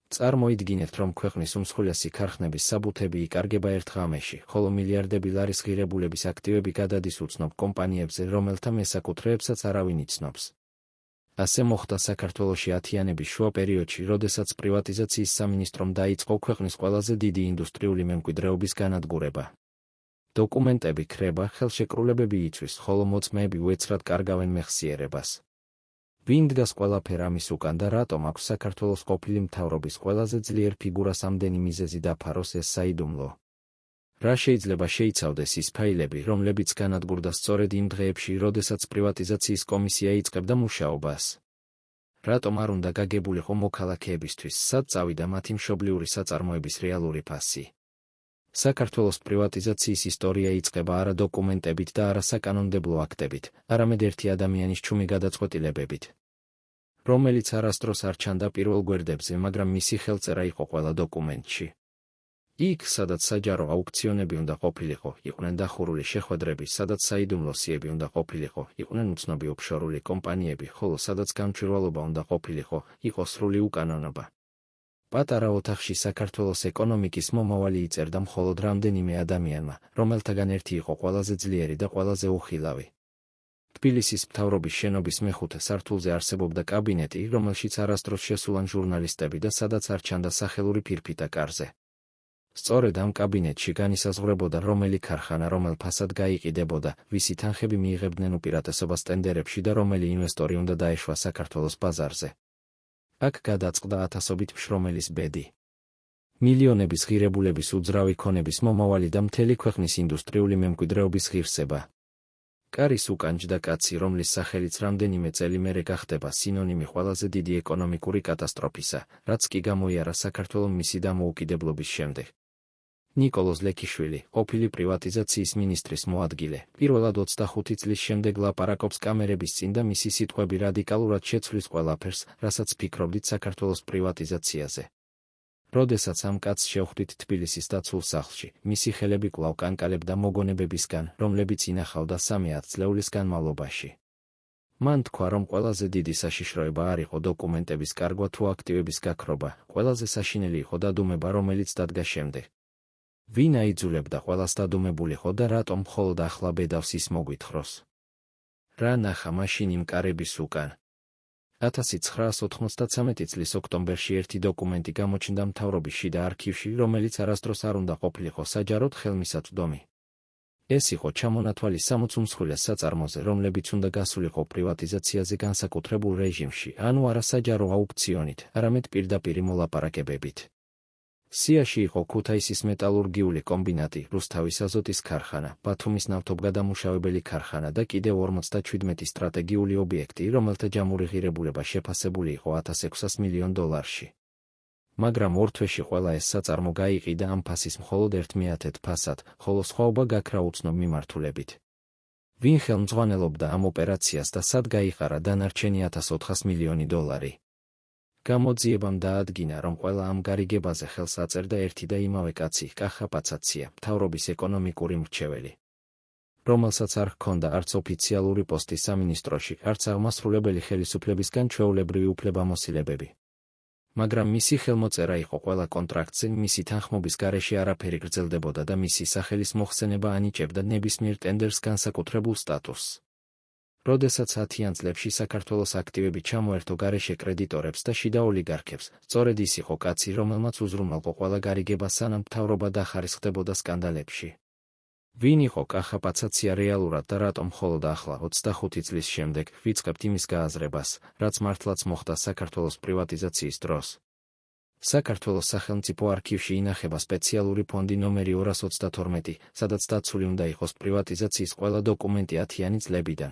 წარმოიდგინეთ, რომ ქვეყნის უმსხვილესი ქარხნების საბუთები იკარგება ერთ ღამეში, ხოლო მილიარდები ლარის ღირებულების აქტივები გადადის უცნობ კომპანიებზე, რომელთა მესაკუთრეებსაც არავინ იცნობს. ასე მოხდა საქართველოში ათიანების შუა პერიოდში, როდესაც პრივატიზაციის სამინისტრომ დაიწყო ქვეყნის ყველაზე დიდი ინდუსტრიული მემკვიდრეობის განადგურება. დოკუმენტები ქრება, ხელშეკრულებები იცვის, ხოლო მოწმეები უეცრად კარგავენ მეხსიერებას. ვინ დგას ყველაფერ ამის უკან და რატომ აქვს საქართველოს ყოფილი მთავრობის ყველაზე ძლიერ ფიგურას ამდენი მიზეზი დაფაროს ეს საიდუმლო? რა შეიძლება შეიცავდეს ის ფაილები, რომლებიც განადგურდა სწორედ იმ დღეებში, როდესაც პრივატიზაციის კომისია იწყებდა მუშაობას? რატომ არ უნდა გაგებულიყო მოქალაქეებისთვის, სად წავიდა მათი მშობლიური საწარმოების რეალური ფასი? საქართველოს პრივატიზაციის ისტორია იწყება არა დოკუმენტებით და არა საკანონმდებლო აქტებით, არამედ ერთი ადამიანის ჩუმი გადაწყვეტილებებით, რომელიც არასდროს არ ჩანდა პირველ გვერდებზე, მაგრამ მისი ხელწერა იყო ყველა დოკუმენტში. იქ, სადაც საჯარო აუქციონები უნდა ყოფილიყო, იყვნენ დახურული შეხვედრები, სადაც საიდუმლო სიები უნდა ყოფილიყო, იყვნენ უცნობი ოფშორული კომპანიები, ხოლო სადაც გამჭვირვალობა უნდა ყოფილიყო, იყო სრული უკანონობა. პატარა ოთახში საქართველოს ეკონომიკის მომავალი იწერდა მხოლოდ რამდენიმე ადამიანმა, რომელთაგან ერთი იყო ყველაზე ძლიერი და ყველაზე უხილავი. თბილისის მთავრობის შენობის მეხუთე სართულზე არსებობდა კაბინეტი, რომელშიც არასდროს შესულან ჟურნალისტები და სადაც არ ჩანდა სახელური ფირფიტა კარზე. სწორედ ამ კაბინეტში განისაზღვრებოდა, რომელი ქარხანა რომელ ფასად გაიყიდებოდა, ვისი თანხები მიიღებდნენ უპირატესობას ტენდერებში და რომელი ინვესტორი უნდა დაეშვა საქართველოს ბაზარზე. აქ გადაწყდა ათასობით მშრომელის ბედი. მილიონების ღირებულების უძრავი ქონების მომავალი და მთელი ქვეყნის ინდუსტრიული მემკვიდრეობის ღირსება. კარის უკან ჯდა კაცი, რომლის სახელიც რამდენიმე წელი მერე გახდება სინონიმი ყველაზე დიდი ეკონომიკური კატასტროფისა, რაც კი გამოიარა საქართველოს მისი დამოუკიდებლობის შემდეგ. ნიკოლოზ ლექიშვილი, ყოფილი პრივატიზაციის მინისტრის მოადგილე, პირველად 25 წლის შემდეგ ლაპარაკობს კამერების წინ და მისი სიტყვები რადიკალურად შეცვლის ყველაფერს, რასაც ფიქრობდით საქართველოს პრივატიზაციაზე. როდესაც ამ კაცს შევხვდით თბილისის დაცულ სახლში, მისი ხელები კვლავ კანკალებდა მოგონებებისგან, რომლებიც ინახავდა 3 ათწლეულის განმავლობაში. მან თქვა, რომ ყველაზე დიდი საშიშროება არ იყო დოკუმენტების კარგვა თუ აქტივების გაქრობა, ყველაზე საშინელი იყო დადუმება, რომელიც დადგა შემდეგ. ვინ აიძულებდა ყველას დადუმებულიყო და რატომ მხოლოდ ახლა ბედავს ის მოგვითხროს? რა ნახა მაშინ იმ კარების უკან? 1993 წლის ოქტომბერში ერთი დოკუმენტი გამოჩნდა მთავრობის შიდა არქივში, რომელიც არასდროს არ უნდა ყოფილიყო საჯაროდ ხელმისაწვდომი. ეს იყო ჩამონათვალი 60 უმსხვილეს საწარმოზე, რომლებიც უნდა გასულიყო პრივატიზაციაზე განსაკუთრებულ რეჟიმში, ანუ არა საჯარო აუქციონით, არამედ პირდაპირი მოლაპარაკებებით. სიაში იყო ქუთაისის მეტალურგიული კომბინატი, რუსთავის აზოტის ქარხანა, ბათუმის ნავთობგადამუშავებელი ქარხანა და კიდევ 57 სტრატეგიული ობიექტი, რომელთა ჯამური ღირებულება შეფასებული იყო 1600 მილიონ დოლარში. მაგრამ ორ თვეში ყველა ეს საწარმო გაიყიდა ამ ფასის მხოლოდ 1/10 ფასად, ხოლო სხვაობა გაქრა უცნობ მიმართულებით. ვინ ხელმძღვანელობდა ამ ოპერაციას და სად გაიყარა დანარჩენი 1400 მილიონი დოლარი? გამოძიებამ დაადგინა, რომ ყველა ამ გარიგებაზე ხელს აწერდა ერთი და იმავე კაცი, კახა პაცაცია, მთავრობის ეკონომიკური მრჩეველი, რომელსაც არ ჰქონდა არც ოფიციალური პოსტი სამინისტროში, არც აღმასრულებელი ხელისუფლებისგან ჩვეულებრივი უფლებამოსილებები. მაგრამ მისი ხელმოწერა იყო ყველა კონტრაქტზე, მისი თანხმობის გარეშე არაფერი გრძელდებოდა და მისი სახელის მოხსენება ანიჭებდა ნებისმიერ ტენდერს განსაკუთრებულ სტატუსს. როდესაც 10-იან წლებში საქართველოს აქტივები ჩამოერთო გარეშე კრედიტორებს და შიდა ოლიგარქებს, სწორედ ის იყო კაცი, რომელმაც უზრუნველყო ყველა გარიგება, სანამ მთავრობა დახარისხდებოდა სკანდალებში. ვინ იყო კახა პაცაცია რეალურად და რატომ მხოლოდ ახლა, 25 წლის შემდეგ, ვიწყებთ იმის გააზრებას, რაც მართლაც მოხდა საქართველოს პრივატიზაციის დროს? საქართველოს სახელმწიფო არქივში ინახება სპეციალური ფონდი ნომერი 232, სადაც დაცული უნდა იყოს პრივატიზაციის ყველა დოკუმენტი 10-იანი წლებიდან.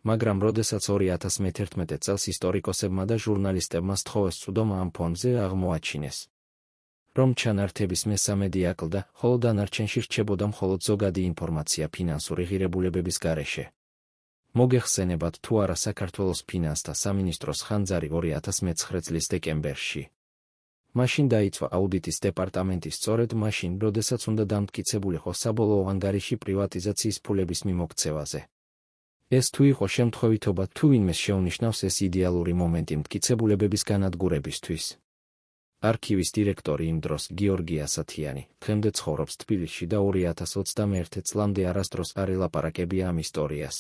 მაგრამ როდესაც 2011 წელს ისტორიკოსებმა და ჟურნალისტებმა სთხოვეს წვდომა ამ ფონდზე, აღმოაჩინეს, რომ ჩანართების მესამედი აკლდა, ხოლო დანარჩენში რჩებოდა მხოლოდ ზოგადი ინფორმაცია ფინანსური ღირებულებების გარეშე. მოგეხსენებათ თუ არა საქართველოს ფინანსთა სამინისტროს ხანძარი 2019 წლის დეკემბერში. მაშინ დაიცვა აუდიტის დეპარტამენტი სწორედ მაშინ, როდესაც უნდა დამტკიცებულიყო საბოლოო ანგარიში პრივატიზაციის ფულების მიმოქცევაზე. ეს თუ იყო შემთხვევითობა, თუ ვინმეს შეუნიშნავს ეს იდეალური მომენტი მტკიცებულებების განადგურებისთვის. არქივის დირექტორი იმ დროს გიორგი ასათიანი დღემდე ცხოვრობს თბილისში და 2021 წლამდე არასდროს არ ელაპარაკებია ამ ისტორიას.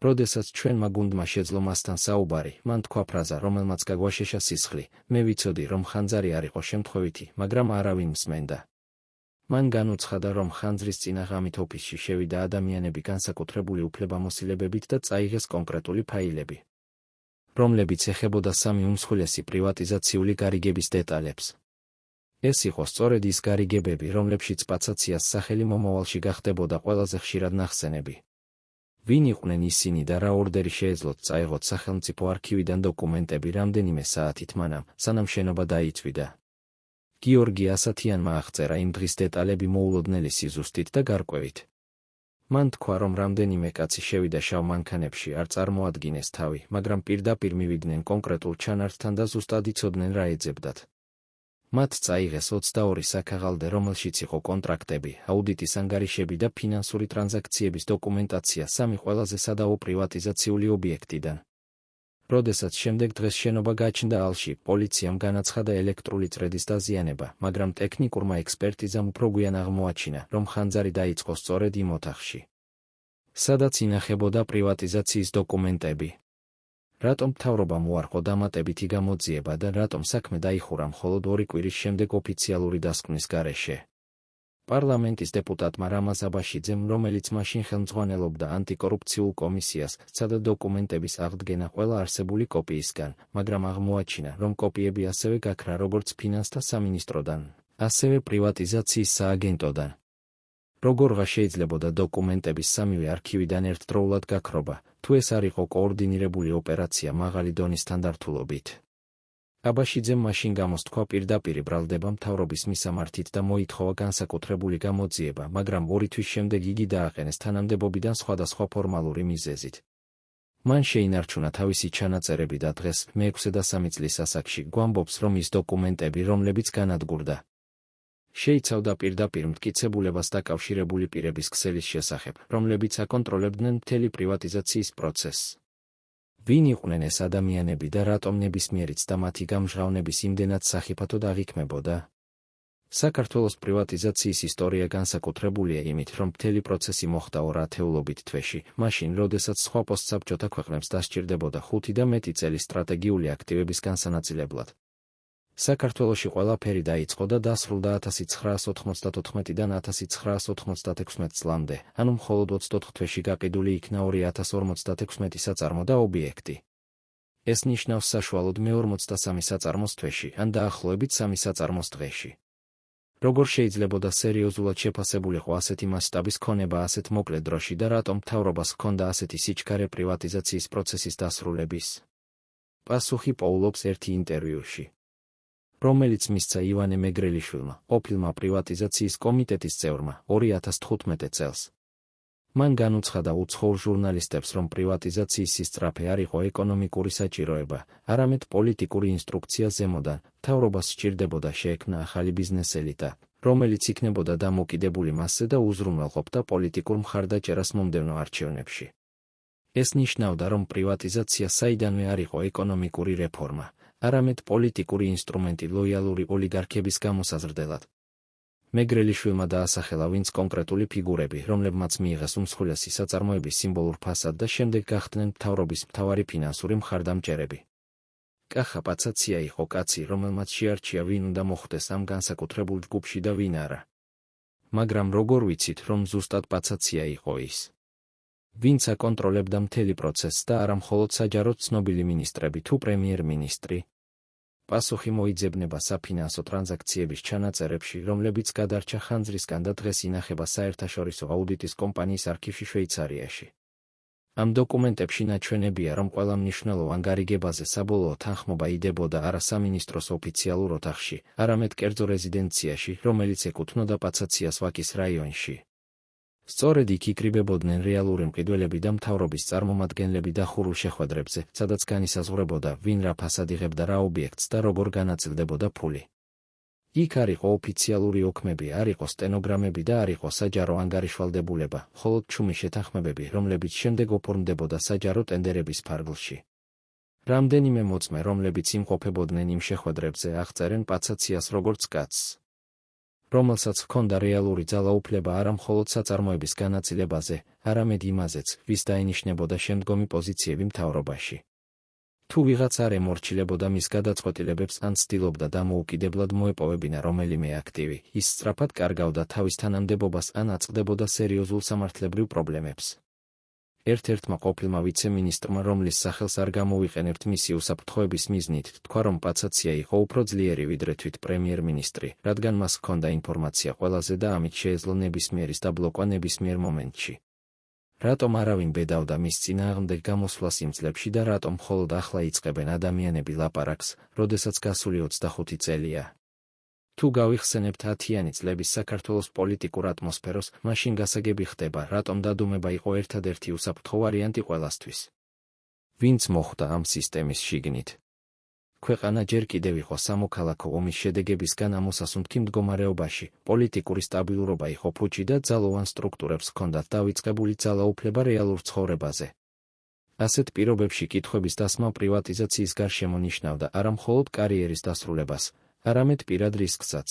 როდესაც ჩვენმა გუნდმა შეძლო მასთან საუბარი, მან თქვა ფრაზა, რომელმაც გაგვაშეშა სისხლი, მე ვიცოდი, რომ ხანძარი არ იყო შემთხვევითი, მაგრამ არავინ მსმენდა. მან განუცხადა, რომ ხანძრის წინა ღამით ოფისში შევიდა ადამიანები განსაკუთრებული უფლებამოსილებებით და წაიღეს კონკრეტული ფაილები, რომლებიც ეხებოდა სამი უმსხვილესი პრივატიზაციული გარიგების დეტალებს. ეს იყო სწორედ ის გარიგებები, რომლებშიც პაცაციას სახელი მომავალში გახდებოდა ყველაზე ხშირად ნახსენები. ვინ იყვნენ ისინი და რა ორდერი შეეძლოთ წაეღოთ სახელმწიფო არქივიდან დოკუმენტები რამდენიმე საათით მანამ, სანამ შენობა დაიწვიდა. გიორგი ასათიანმა აღწერა იმ დღის დეტალები მოულოდნელი სიზუსტით და გარკვევით. მან თქვა, რომ რამდენიმე კაცი შევიდა შავ მანქანებში, არ წარმოადგინეს თავი, მაგრამ პირდაპირ მივიდნენ კონკრეტულ ჩანართთან და ზუსტად იცოდნენ რა ეძებდათ. მათ წაიღეს 22 საქაღალდე, რომელშიც იყო კონტრაქტები, აუდიტის ანგარიშები და ფინანსური ტრანზაქციების დოკუმენტაცია სამი ყველაზე სადავო პრივატიზაციული ობიექტიდან. როდესაც შემდეგ დღეს შენობა გაჩნდა ალში, პოლიციამ განაცხადა ელექტრული წრედის დაზიანება, მაგრამ ტექნიკურმა ექსპერტიზამ უფრო გვიან აღმოაჩინა, რომ ხანძარი დაიწყო სწორედ იმ ოთახში, სადაც ინახებოდა პრივატიზაციის დოკუმენტები. რატომ მთავრობამ უარყო დამატებითი გამოძიება და რატომ საქმე დაიხურა მხოლოდ 2 კვირის შემდეგ ოფიციალური დასკვნის გარეშე? პარლამენტის დეპუტატმა რამაზ აბაშიძემ, რომელიც მაშინ ხელმძღვანელობდა ანტიკორუფციულ კომისიას, სცადა დოკუმენტების აღდგენა ყველა არსებული კოპიისგან, მაგრამ აღმოაჩინა, რომ კოპიები ასევე გაქრა როგორც ფინანსთა სამინისტროდან, ასევე პრივატიზაციის სააგენტოდან. როგორღა შეიძლებოდა დოკუმენტების სამივე არქივიდან ერთდროულად გაქრობა, თუ ეს არ იყო კოორდინირებული ოპერაცია მაღალი დონის სტანდარტულობით? აბაშიძემ მაშინ გამოსთქვა პირდაპირი ბრალდება მთავრობის მისამართით და მოითხოვა განსაკუთრებული გამოძიება, მაგრამ 2 თვის შემდეგ იგი დააყენეს თანამდებობიდან სხვადასხვა ფორმალური მიზეზით. მან შეინარჩუნა თავისი ჩანაწერები და დღეს, მე-63 წლის ასაკში, გვამბობს, რომ ის დოკუმენტები, რომლებიც განადგურდა, შეიცავდა პირდაპირ მტკიცებულებას დაკავშირებული პირების ქსელის შესახებ, რომლებიც აკონტროლებდნენ მთელი პრივატიზაციის პროცესს. ვინ იყვნენ ეს ადამიანები და რატომ ნებისმიერიც და მათი გამჟღავნების იმდენად სახიფათოდ აღიქმებოდა? საქართველოს პრივატიზაციის ისტორია განსაკუთრებულია იმით, რომ მთელი პროცესი მოხდა 2 ათეულობით თვეში, მაშინ, როდესაც სხვა პოსტსაბჭოთა ქვეყნებს დასჭირდებოდა 5 და მეტი წელი სტრატეგიული აქტივების განსანაწილებლად. საქართველოში ყველაფერი დაიწყო და დასრულდა 1994-დან 1996 წლამდე, ანუ მხოლოდ 24 თვეში გაყიდული იქნა 2056 საწარმო და ობიექტი. ეს ნიშნავს საშუალოდ მე-43 საწარმოს თვეში, ან დაახლოებით 3 საწარმოს დღეში. როგორ შეიძლებოდა სერიოზულად შეფასებულიყო ასეთი მასშტაბის ქონება ასეთ მოკლე დროში და რატომ მთავრობას ჰქონდა ასეთი სიჩქარე პრივატიზაციის პროცესის დასრულების? პასუხი პოულობს ერთი ინტერვიუში, რომელიც მისცა ივანე მეგრელიშვილმა, ყოფილმა პრივატიზაციის კომიტეტის წევრმა, 2015 წელს. მან განუცხადა უცხოურ ჟურნალისტებს, რომ პრივატიზაციის სისწრაფე არ იყო ეკონომიკური საჭიროება, არამედ პოლიტიკური ინსტრუქცია ზემოდან, მთავრობას სჭირდებოდა შეექმნა ახალი ბიზნეს ელიტა, რომელიც იქნებოდა დამოკიდებული მასზე და უზრუნველყოფდა პოლიტიკურ მხარდაჭერას მომდევნო არჩევნებში. ეს ნიშნავდა, რომ პრივატიზაცია საიდანვე არ იყო ეკონომიკური რეფორმა, არამედ პოლიტიკური ინსტრუმენტი ლოიალური ოლიგარქების გამოსაზრდელად. მეგრელიშვილმა დაასახელა ვინც კონკრეტული ფიგურები, რომლებმაც მიიღეს უმსხვილესი საწარმოების სიმბოლურ ფასად და შემდეგ გახდნენ მთავრობის მთავარი ფინანსური მხარდამჭერები. კახა პაცაცია იყო კაცი, რომელმაც შეარჩია ვინ უნდა მოხვდეს ამ განსაკუთრებულ ჯგუფში და ვინ არა. მაგრამ როგორ ვიცით, რომ ზუსტად პაცაცია იყო ის? ვინც აკონტროლებდა მთელი პროცესს და არა მხოლოდ საჯაროდ ცნობილი მინისტრები თუ პრემიერ-მინისტრი? პასუხი მოიძებნება საფინანსო ტრანზაქციების ჩანაწერებში, რომლებიც გადარჩა ხანძრისგან და დღეს ინახება საერთაშორისო აუდიტის კომპანიის არქივში შვეიცარიაში. ამ დოკუმენტებში ნაჩვენებია, რომ ყველა მნიშვნელოვან გარიგებაზე საბოლოო თანხმობა იდებოდა არა სამინისტროს ოფიციალურ ოთახში, არამედ კერძო რეზიდენციაში, რომელიც ეკუთვნოდა პაცაციას ვაკის რაიონში. სწორედ იქ იკრიბებოდნენ რეალური მყიდველები და მთავრობის წარმომადგენლები დახურულ შეხვედრებზე, სადაც განისაზღვრებოდა, ვინ რა ფასად იღებდა რა ობიექტს და როგორ განაწილდებოდა ფული. იქ არ იყო ოფიციალური ოქმები, არ იყო სტენოგრამები და არ იყო საჯარო ანგარიშვალდებულება, მხოლოდ ჩუმი შეთანხმებები, რომლებიც შემდეგ ოფორმდებოდა საჯარო ტენდერების ფარგლში. რამდენიმე მოწმე, რომლებიც იმყოფებოდნენ იმ შეხვედრებზე, აღწერენ პაცაციას როგორც კაცს, რომელსაც ჰქონდა რეალური ძალაუფლება არა მხოლოდ საწარმოების განაწილებაზე, არამედ იმაზეც, ვის დაენიშნებოდა შემდგომი პოზიციები მთავრობაში. თუ ვიღაც არ ემორჩილებოდა მის გადაწყვეტილებებს ან ცდილობდა დამოუკიდებლად მოეპოვებინა რომელიმე აქტივი, ის სწრაფად კარგავდა თავის თანამდებობას ან აწყდებოდა სერიოზულ სამართლებრივ პრობლემებს. ერთ-ერთმა ყოფილმა ვიცე-მინისტრმა, რომლის სახელს არ გამოვიყენებთ მისი უსაფრთხოების მიზნით, თქვა, რომ პაცაცია იყო უფრო ძლიერი ვიდრე თვით პრემიერ-მინისტრი, რადგან მას ჰქონდა ინფორმაცია ყველაზე და ამით შეეძლო ნებისმიერის დაბლოკვა ნებისმიერ მომენტში. რატომ არავინ ბედავდა მის წინააღმდეგ გამოსვლას იმ წლებში და რატომ მხოლოდ ახლა იწყებენ ადამიანები ლაპარაკს, როდესაც გასული 25 წელია? თუ გავიხსენებთ 10-იანი წლების საქართველოს პოლიტიკურ ატმოსფეროს, მაშინ გასაგები ხდება, რატომ დადუმება იყო ერთადერთი უსაფრთხო ვარიანტი ყველასთვის. ვინც მოხვდა ამ სისტემის შიგნით? ქვეყანა ჯერ კიდევ იყო სამოქალაქო ომის შედეგებისგან ამოსასუნთქი მდგომარეობაში, პოლიტიკური სტაბილურობა იყო ფუჭი და ძალოვან სტრუქტურებს ჰქონდათ დავიწყებული ძალაუფლება რეალურ ცხოვრებაზე. ასეთ პირობებში კითხვების დასმა პრივატიზაციის გარშემო ნიშნავდა არა მხოლოდ კარიერის დასრულებას, არამედ პირად რისკსაც.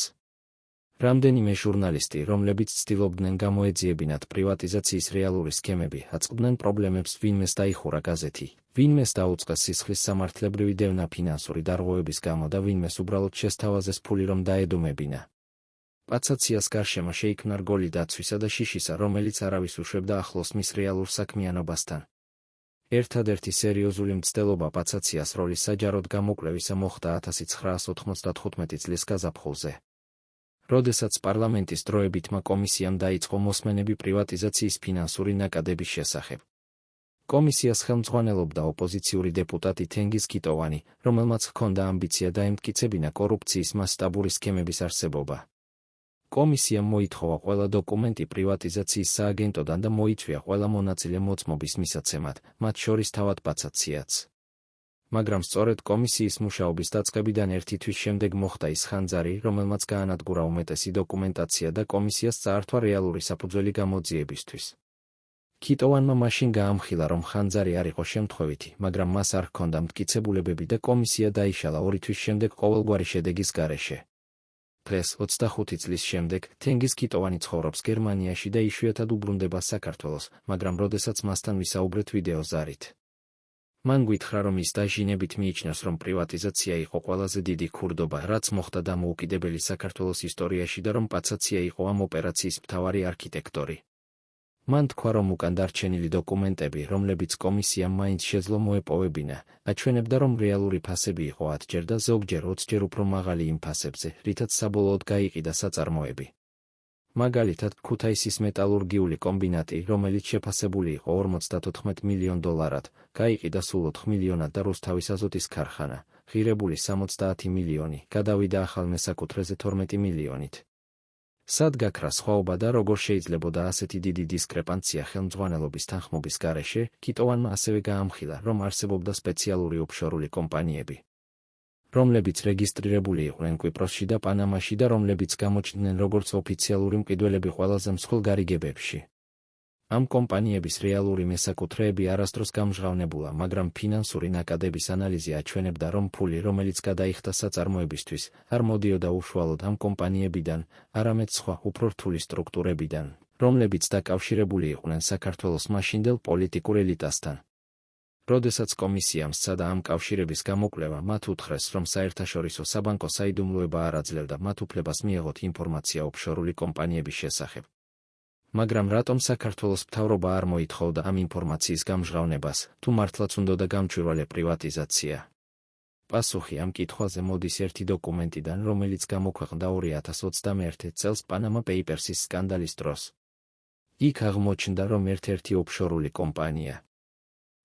რამდენიმე ჟურნალისტი, რომლებიც ცდილობდნენ გამოეძიებინათ პრივატიზაციის რეალური სქემები, აწყდნენ პრობლემებს, ვინმეს დაიხურა გაზეთი, ვინმეს დაუწყეს სისხლის სამართლებრივი დევნა ფინანსური დარღვევების გამო და ვინმეს უბრალოდ შესთავაზეს ფული, რომ დაედუმებინა. პაცაციას გარშემო შეიქმნა რგოლი დაცვისა და შიშისა, რომელიც არავის უშვებდა ახლოს მის რეალურ საქმიანობასთან. ერთადერთი სერიოზული მცდელობა პაცაციას როლის საჯაროდ გამოკვლევისა მოხდა 1995 წლის გაზაფხულზე. როდესაც პარლამენტის დროებითმა კომისიამ დაიწყო მოსმენები პრივატიზაციის ფინანსური ნაკადების შესახებ. კომისიას ხელმძღვანელობდა ოპოზიციური დეპუტატი თენგიზ კიტოვანი, რომელმაც ჰქონდა ამბიცია დაემტკიცებინა კორუფციის მასშტაბური სქემების არსებობა. კომისიამ მოითხოვა ყველა დოკუმენტი პრივატიზაციის სააგენტოდან და მოიწვია ყველა მონაწილე მოწმობის მისაცემად, მათ შორის თავად პაცაციაც. მაგრამ სწორედ კომისიის მუშაობის დაწყებიდან ერთი თვის შემდეგ მოხდა ის ხანძარი, რომელმაც გაანადგურა უმეტესი დოკუმენტაცია და კომისიას წაართვა რეალური საფუძველი გამოძიებისთვის. კიტოვანმა მაშინ გაამხილა, რომ ხანძარი არ იყო შემთხვევითი, მაგრამ მას არ ჰქონდა მტკიცებულებები და კომისია დაიშალა 2 თვის შემდეგ ყოველგვარი შედეგის გარეშე. დღეს 25 წლის შემდეგ თენგიზ კიტოვანი ცხოვრობს გერმანიაში და იშვიათად უბრუნდება საქართველოს, მაგრამ როდესაც მასთან ვისაუბრეთ ვიდეო ზარით. მან გითხრა, რომ ის დაჟინებით მიიჩნევს, რომ პრივატიზაცია იყო ყველაზე დიდი ქურდობა, რაც მოხდა დამოუკიდებელი საქართველოს ისტორიაში და რომ პაცაცია იყო ამ ოპერაციის მთავარი არქიტექტორი. მან თქვა, რომ უკან დარჩენილი დოკუმენტები, რომლებიც კომისიამ მაინც შეძლო მოეპოვებინა, აჩვენებდა, რომ რეალური ფასები იყო 10-ჯერ და ზოგჯერ 20-ჯერ უფრო მაღალი იმ ფასებზე, რითაც საბოლოოდ გაიყიდა საწარმოები. მაგალითად, ქუთაისის მეტალურგიული კომბინატი, რომელიც შეფასებული იყო 54 მილიონ დოლარად, გაიყიდა სულ 4 მილიონად და რუსთავის აზოტის ქარხანა, ღირებული 70 მილიონი, გადავიდა ახალ მესაკუთრეზე 12 მილიონით. სად გაქრა სხვაობა და როგორ შეიძლებოდა ასეთი დიდი დისკრეპანცია ხელმძღვანელობის თანხმობის გარეშე, კიტოვანმა ასევე გაამხილა, რომ არსებობდა სპეციალური ოფშორული კომპანიები, რომლებიც რეგისტრირებული იყვნენ კვიპროსში და პანამაში და რომლებიც გამოჩნდნენ როგორც ოფიციალური მყიდველები ყველაზე მსხვილ გარიგებებში. ამ კომპანიების რეალური მესაკუთრეები არასდროს გამჟღავნებულა, მაგრამ ფინანსური ნაკადების ანალიზი აჩვენებდა, რომ ფული, რომელიც გადაიხდა საწარმოებისთვის, არ მოდიოდა უშუალოდ ამ კომპანიებიდან, არამედ სხვა, უფრო რთული სტრუქტურებიდან, რომლებიც დაკავშირებული იყვნენ საქართველოს მაშინდელ პოლიტიკურ ელიტასთან. როდესაც კომისიამ სცადა ამ კავშირების გამოკვლევა, მათ უთხრეს, რომ საერთაშორისო საბანკო საიდუმლოება არ აძლევდა მათ უფლებას მიეღოთ ინფორმაცია ოფშორული კომპანიების შესახებ. მაგრამ რატომ საქართველოს მთავრობა არ მოითხოვდა ამ ინფორმაციის გამჟღავნებას, თუ მართლაც უნდოდა გამჭვირვალე პრივატიზაცია? პასუხი ამ კითხვაზე მოდის ერთი დოკუმენტიდან, რომელიც გამოქვეყნდა 2021 წელს პანამა პეიპერსის სკანდალის დროს. იქ აღმოჩნდა, რომ ერთ-ერთი ოფშორული კომპანია,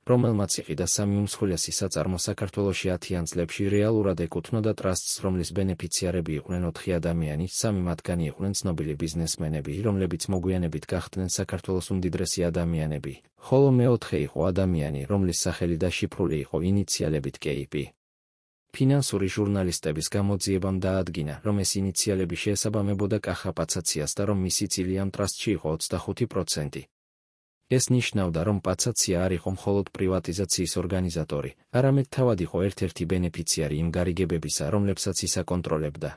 რომელმაც იყიდა 3 უმსხვილესი საწარმო საქართველოში 10-იან წლებში, რეალურად ეკუთვნოდა ტრასტს, რომლის ბენეფიციარები იყვნენ 4 ადამიანი, 3 მათგანი იყვნენ ცნობილი ბიზნესმენები, რომლებიც მოგვიანებით გახდნენ საქართველოს უმდიდრესი ადამიანები, ხოლო მეოთხე იყო ადამიანი, რომლის სახელი დაშიფრული იყო ინიციალებით KP. ფინანსური ჟურნალისტების გამოძიებამ დაადგინა, რომ ეს ინიციალები შეესაბამებოდა კახა პაცაციას და რომ მისი წილი ამ ტრასტში იყო 25%. ეს ნიშნავდა, რომ პაცაცია არ იყო მხოლოდ პრივატიზაციის ორგანიზატორი, არამედ თავად იყო ერთ-ერთი ბენეფიციარი იმ გარიგებებისა, რომლებსაც ის აკონტროლებდა.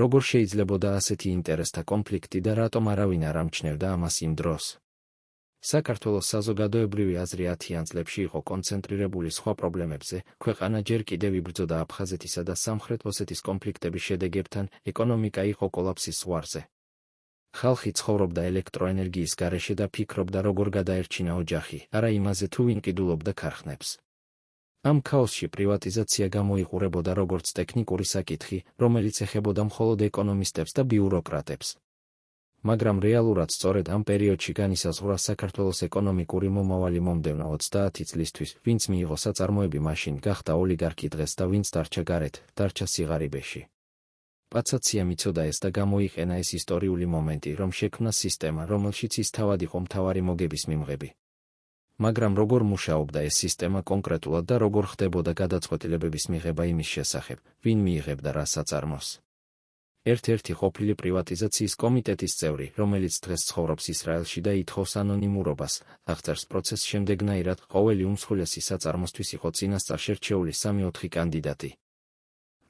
როგორ შეიძლებოდა ასეთი ინტერესთა კონფლიქტი და რატომ არავინ არ ამჩნევდა ამას იმ დროს? საქართველოს საზოგადოებრივი აზრი 10-იან წლებში იყო კონცენტრირებული სხვა პრობლემებზე, ქვეყანა ჯერ კიდევ იბრძოდა აფხაზეთისა და სამხრეთ ოსეთის კონფლიქტების შედეგებთან, ეკონომიკა იყო კოლაფსის ზღვარზე. ხალხი ცხოვრობდა ელექტროენერგიის გარეშე და ფიქრობდა, როგორ გადაერჩინა ოჯახი, არა იმაზე თუ ვინ ყიდულობდა ქარხნებს. ამ ქაოსში პრივატიზაცია გამოიყურებოდა როგორც ტექნიკური საკითხი, რომელიც ეხებოდა მხოლოდ ეკონომისტებს და ბიუროკრატებს. მაგრამ რეალურად სწორედ ამ პერიოდში განისაზღვრა საქართველოს ეკონომიკური მომავალი მომდევნო 30 წლისთვის, ვინც მიიღო საწარმოები მაშინ, გახდა ოლიგარქი დღეს და ვინც დარჩა გარეთ, დარჩა სიღარიბეში. პაცაციამ იცოდა ეს და გამოიყენა ეს ისტორიული მომენტი, რომ შექმნა სისტემა, რომელშიც ის თავად იყო მთავარი მოგების მიმღები. მაგრამ როგორ მუშაობდა ეს სისტემა კონკრეტულად და როგორ ხდებოდა გადაწყვეტილებების მიღება იმის შესახებ, ვინ მიიღებდა რა საწარმოს? ერთ-ერთი ყოფილი პრივატიზაციის კომიტეტის წევრი, რომელიც დღეს ცხოვრობს ისრაელში და ითხოვს ანონიმურობას, აღწერს პროცესს შემდეგნაირად: ყოველი უმსხვილესი საწარმოსთვის იყო წინასწარ შერჩეული 3-4 კანდიდატი,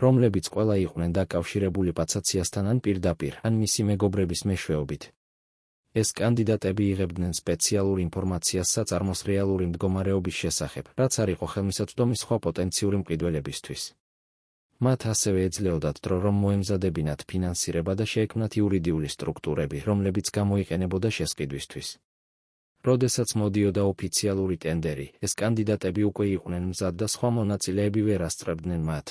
რომლებიც ყველა იყვნენ დაკავშირებული პაცაციასთან ან პირდაპირ, ან მისი მეგობრების მეშვეობით. ეს კანდიდატები იღებდნენ სპეციალურ ინფორმაციას საწარმოს რეალური მდგომარეობის შესახებ, რაც არ იყო ხელმისაწვდომი სხვა პოტენციური მყიდველებისთვის. მათ ასევე ეძლეოდათ დრო, რომ მოემზადებინათ ფინანსირება და შეექმნათ იურიდიული სტრუქტურები, რომლებიც გამოიყენებოდა შესყიდვისთვის. როდესაც მოდიოდა ოფიციალური ტენდერი, ეს კანდიდატები უკვე იყვნენ მზად და სხვა მონაწილეები ვერ ასწრებდნენ მათ.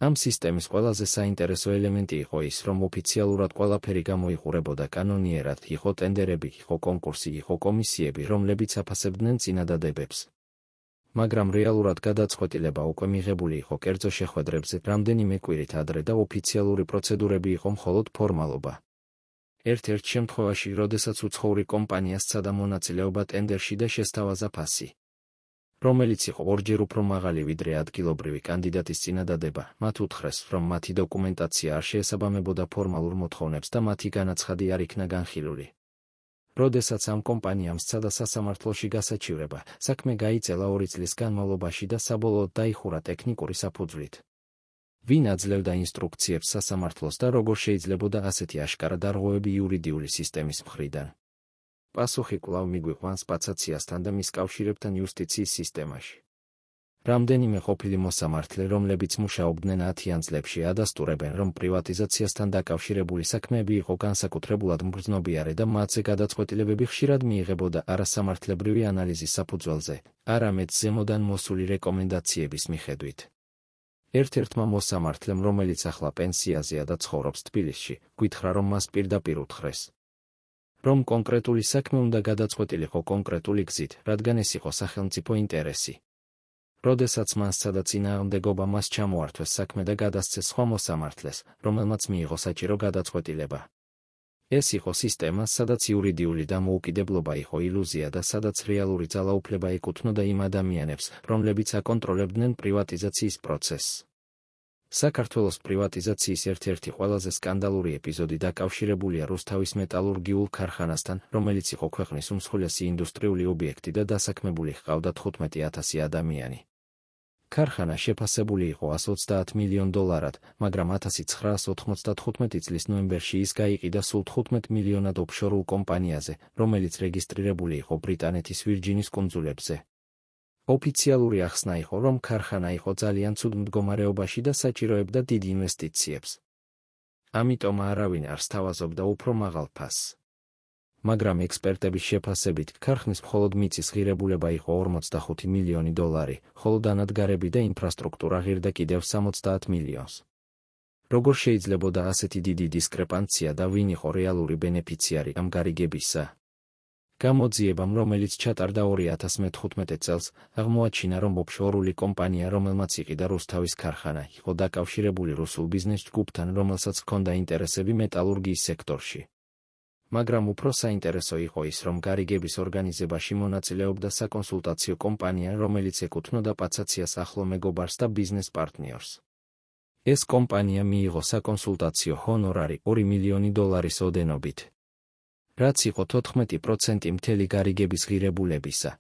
ამ სისტემის ყველაზე საინტერესო ელემენტი იყო ის, რომ ოფიციალურად ყველაფერი გამოიყურებოდა კანონიერად, იყო ტენდერები, იყო კონკურსი, იყო კომისიები, რომლებიც აფასებდნენ წინადადებებს. მაგრამ რეალურად გადაწყვეტილება უკვე მიღებული იყო კერძო შეხვედრებზე რამდენიმე კვირით ადრე და ოფიციალური პროცედურები იყო მხოლოდ ფორმალობა. ერთ-ერთ შემთხვევაში, როდესაც უცხოური კომპანია სცადა მონაწილეობა ტენდერში და შესთავაზა ფასი, რომელიც იყო ორჯერ უფრო მაღალი ვიდრე ადგილობრივი კანდიდატის წინადადება, მათ უთხრეს, რომ მათი დოკუმენტაცია არ შეესაბამებოდა ფორმალურ მოთხოვნებს და მათი განაცხადი არ იქნა განხილული. როდესაც ამ კომპანიამ სცადა სასამართლოში გასაჩივრება, საქმე გაიწელა 2 წლის განმავლობაში და საბოლოოდ დაიხურა ტექნიკური საფუძვლით. ვინ აძლევდა ინსტრუქციებს სასამართლოს და როგორ შეიძლებოდა ასეთი აშკარა დარღვევები იურიდიული სისტემის მხრიდან? პასუხი კვლავ მიგვიყვანს პაცაციასთან და მის კავშირებთან იუსტიციის სისტემაში. რამდენიმე ყოფილი მოსამართლე, რომლებიც მუშაობდნენ 10-იან წლებში, ადასტურებენ, რომ პრივატიზაციასთან დაკავშირებული საქმეები იყო განსაკუთრებულად მგრძნობიარე და მათზე გადაწყვეტილებები ხშირად მიიღებოდა არასამართლებრივი ანალიზის საფუძველზე, არამედ ზემოდან მოსული რეკომენდაციების მიხედვით. ერთ-ერთმა მოსამართლემ, რომელიც ახლა პენსიაზეა და ცხოვრობს თბილისში, გითხრა, რომ მას პირდაპირ უთხრეს, რომ კონკრეტული საქმე უნდა გადაწყვეტილიყო კონკრეტული გზით, რადგან ეს იყო სახელმწიფო ინტერესი. როდესაც მან სცადა წინააღმდეგობა, მას ჩამოართვეს საქმე და გადასცეს სხვა მოსამართლეს, რომელმაც მიიღო საჭირო გადაწყვეტილება. ეს იყო სისტემა, სადაც იურიდიული დამოუკიდებლობა იყო ილუზია და სადაც რეალური ძალაუფლება ეკუთვნოდა იმ ადამიანებს, რომლებიც აკონტროლებდნენ პრივატიზაციის პროცესს. საქართველოს პრივატიზაციის ერთ-ერთი ყველაზე სკანდალური ეპიზოდი დაკავშირებულია რუსთავის მეტალურგიულ ქარხანასთან, რომელიც იყო ქვეყნის უმსხვილესი ინდუსტრიული ობიექტი და დასაქმებული ჰყავდა 15,000 ადამიანი. ქარხანა შეფასებული იყო $130 მილიონ, მაგრამ 1995 წლის ნოემბერში ის გაიყიდა სულ 15 მილიონად ოფშორულ კომპანიაზე, რომელიც რეგისტრირებული იყო ბრიტანეთის ვირჯინის კუნძულებზე. ოფიციალური ახსნა იყო, რომ ქარხანა იყო ძალიან ცუდ მდგომარეობაში და საჭიროებდა დიდ ინვესტიციებს. ამიტომ არავინ არ სთავაზობდა უფრო მაღალ ფასს. მაგრამ ექსპერტების შეფასებით, ქარხნის მხოლოდ მიწის ღირებულება იყო $45 მილიონი, ხოლო დანადგარები და ინფრასტრუქტურა ღირდა კიდევ $70 მილიონს. როგორ შეიძლებოდა ასეთი დიდი დისკრეპანცია და ვინ იყო რეალური ბენეფიციარი ამ გარიგებისა? გამოძიებამ, რომელიც ჩატარდა 2015 წელს, აღმოაჩინა, რომ ოფშორული კომპანია, რომელმაც იყიდა რუსთავის ქარხანა, იყო დაკავშირებული რუსულ ბიზნეს ჯგუფთან, რომელსაც ჰქონდა ინტერესები მეტალურგიის სექტორში. მაგრამ უფრო საინტერესო იყო ის, რომ გარიგების ორგანიზებაში მონაწილეობდა საკონსულტაციო კომპანია, რომელიც ეკუთვნოდა პაცაციას ახლო მეგობარს და ბიზნეს პარტნიორს. ეს კომპანია მიიღო საკონსულტაციო ჰონორარი $2 მილიონი ოდენობით. რაც იყო 14% მთელი გარიგების ღირებულებისა.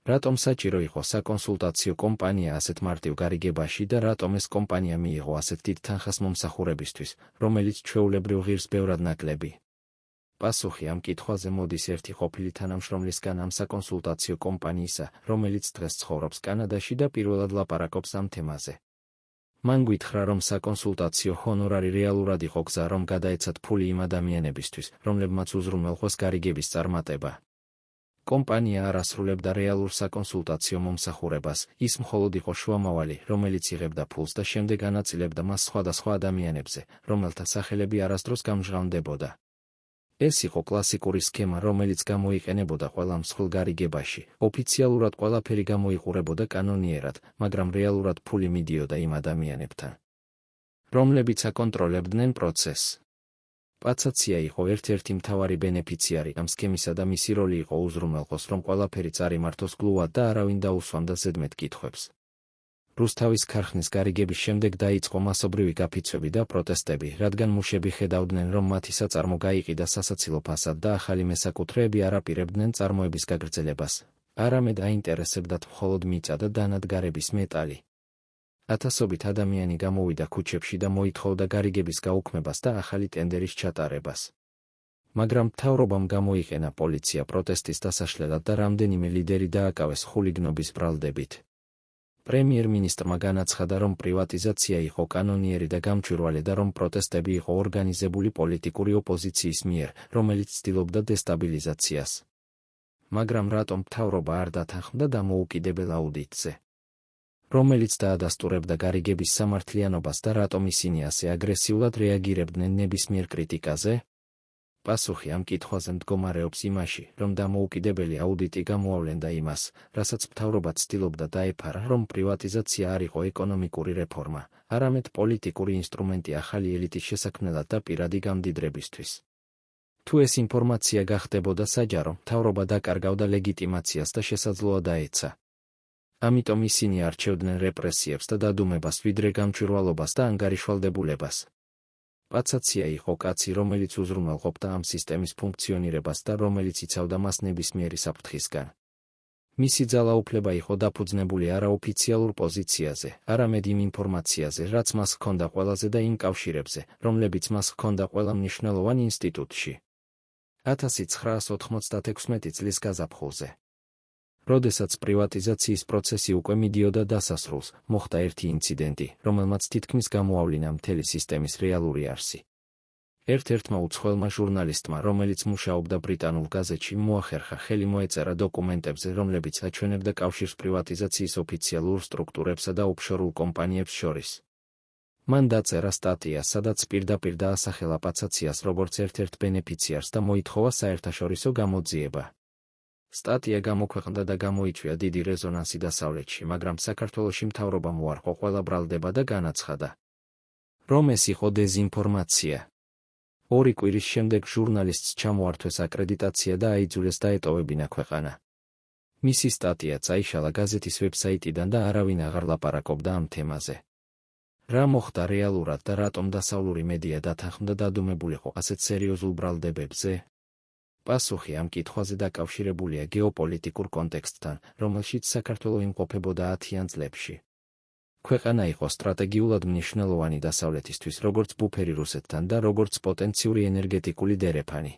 რატომ საჭირო იყო საკონსულტაციო კომპანია ასეთ მარტივ გარიგებაში და რატომ ეს კომპანია მიიღო ასეთ დიდ თანხას მომსახურებისთვის, რომელიც ჩვეულებრივ ღირს ბევრად ნაკლები? პასუხი ამ კითხვაზე მოდის ერთი ყოფილი თანამშრომლისგან ამ საკონსულტაციო კომპანიისა, რომელიც დღეს ცხოვრობს კანადაში და პირველად ლაპარაკობს ამ თემაზე. მან გითხრა, რომ საკონსულტაციო ჰონორარი რეალურად იყო გზა, რომ გადაეცათ ფული იმ ადამიანებისთვის, რომლებმაც უზრუნველყოს გარიგების წარმატება. კომპანია არ ასრულებდა რეალურ საკონსულტაციო მომსახურებას, ის მხოლოდ იყო შუამავალი, რომელიც იღებდა ფულს და შემდეგ ანაწილებდა მას სხვადასხვა ადამიანებზე, რომელთა სახელები არასდროს გამჟღავნდებოდა. ეს იყო კლასიკური სქემა, რომელიც გამოიყენებოდა ყველა მსხვილ გარიგებაში. ოფიციალურად ყველაფერი გამოიყურებოდა კანონიერად, მაგრამ რეალურად ფული მიდიოდა იმ ადამიანებთან, რომლებიც აკონტროლებდნენ პროცესს. პაცაცია იყო ერთ-ერთი მთავარი ბენეფიციარი ამ სქემისა და მისი როლი იყო უზრუნველყოს, რომ ყველაფერი წარიმართოს გლუვად და არავინ დაუსვამდა ზედმეტ კითხვებს. რუსთავის ქარხნის გარიგების შემდეგ დაიწყო მასობრივი გაფიცვები და პროტესტები, რადგან მუშები ხედავდნენ, რომ მათი საწარმო გაიყიდა სასაცილო ფასად და ახალი მესაკუთრეები არ აპირებდნენ წარმოების გაგრძელებას. არამედ აინტერესებდათ მხოლოდ მიწა და დანადგარების მეტალი. ათასობით ადამიანი გამოვიდა ქუჩებში და მოითხოვდა გარიგების გაუქმებას და ახალი ტენდერის ჩატარებას. მაგრამ მთავრობამ გამოიყენა პოლიცია პროტესტის დასაშლელად და რამდენიმე ლიდერი დააკავეს ხულიგნობის ბრალდებით. პრემიერ-მინისტრმა განაცხადა, რომ პრივატიზაცია იყო კანონიერი და გამჭვირვალე და რომ პროტესტები იყო ორგანიზებული პოლიტიკური ოპოზიციის მიერ, რომელიც ცდილობდა დესტაბილიზაციას. მაგრამ რატომ მთავრობა არ დათანხმდა დამოუკიდებელ აუდიტზე, რომელიც დაადასტურებდა გარიგების სამართლიანობას და რატომ ისინი ასე აგრესიულად რეაგირებდნენ ნებისმიერ კრიტიკაზე? პასუხი ამ კითხვაზე მდგომარეობს იმაში, რომ დამოუკიდებელი აუდიტი გამოავლენდა იმას, რასაც მთავრობა ცდილობდა დაეფარა, რომ პრივატიზაცია არ იყო ეკონომიკური რეფორმა, არამედ პოლიტიკური ინსტრუმენტი ახალი ელიტის შესაქმნელად და პირადი გამდიდრებისთვის. თუ ეს ინფორმაცია გახდებოდა საჯარო, მთავრობა დაკარგავდა ლეგიტიმაციას და შესაძლოა დაეცა. ამიტომ ისინი არჩევდნენ რეპრესიებს და დადუმებას ვიდრე გამჭვირვალობას და ანგარიშვალდებულებას. პაცაცია იყო კაცი, რომელიც უზრუნველყოფდა ამ სისტემის ფუნქციონირებას და რომელიც იცავდა მას ნებისმიერი საფრთხისგან. მისი ძალაუფლება იყო დაფუძნებული არაოფიციალურ პოზიციაზე, არამედ იმ ინფორმაციაზე, რაც მას ჰქონდა ყველაზე და იმ კავშირებზე, რომლებიც მას ჰქონდა ყველა მნიშვნელოვან ინსტიტუტში. 1996 წლის გაზაფხულზე, როდესაც პრივატიზაციის პროცესი უკვე მიდიოდა დასასრულს, მოხდა ერთი ინციდენტი, რომელმაც თითქმის გამოავლინა მთელი სისტემის რეალური არსი. ერთ-ერთმა უცხოელმა ჟურნალისტმა, რომელიც მუშაობდა ბრიტანულ გაზეთში, მოახერხა ხელი მოეწერა დოკუმენტებზე, რომლებიც აჩვენებდა კავშირს პრივატიზაციის ოფიციალურ სტრუქტურებსა და ოფშორულ კომპანიებს შორის. მან დაწერა სტატია, სადაც პირდაპირ დაასახელა პაცაციას როგორც ერთ-ერთ ბენეფიციარს და მოითხოვა საერთაშორისო გამოძიება. სტატია გამოქვეყნდა და გამოიწვია დიდი რეზონანსი დასავლეთში, მაგრამ საქართველოში მთავრობამ უარყო ყველა ბრალდება და განაცხადა, რომ ეს იყო დეზინფორმაცია. 2 კვირის შემდეგ ჟურნალისტს ჩამოართვეს აკრედიტაცია და აიძულეს დაეტოვებინა ქვეყანა. მისი სტატია წაიშალა გაზეთის ვებსაიტიდან და არავინ აღარ ლაპარაკობდა ამ თემაზე. რა მოხდა რეალურად და რატომ დასავლური მედია დათანხმდა დადუმებულიყო ასეთ სერიოზულ ბრალდებებზე? პასუხი ამ კითხვაზე დაკავშირებულია გეოპოლიტიკურ კონტექსტთან, რომელშიც საქართველო იმყოფებოდა 10-იან წლებში. ქვეყანა იყო სტრატეგიულად მნიშვნელოვანი დასავლეთისთვის, როგორც ბუფერი რუსეთთან და როგორც პოტენციური ენერგეტიკული დერეფანი.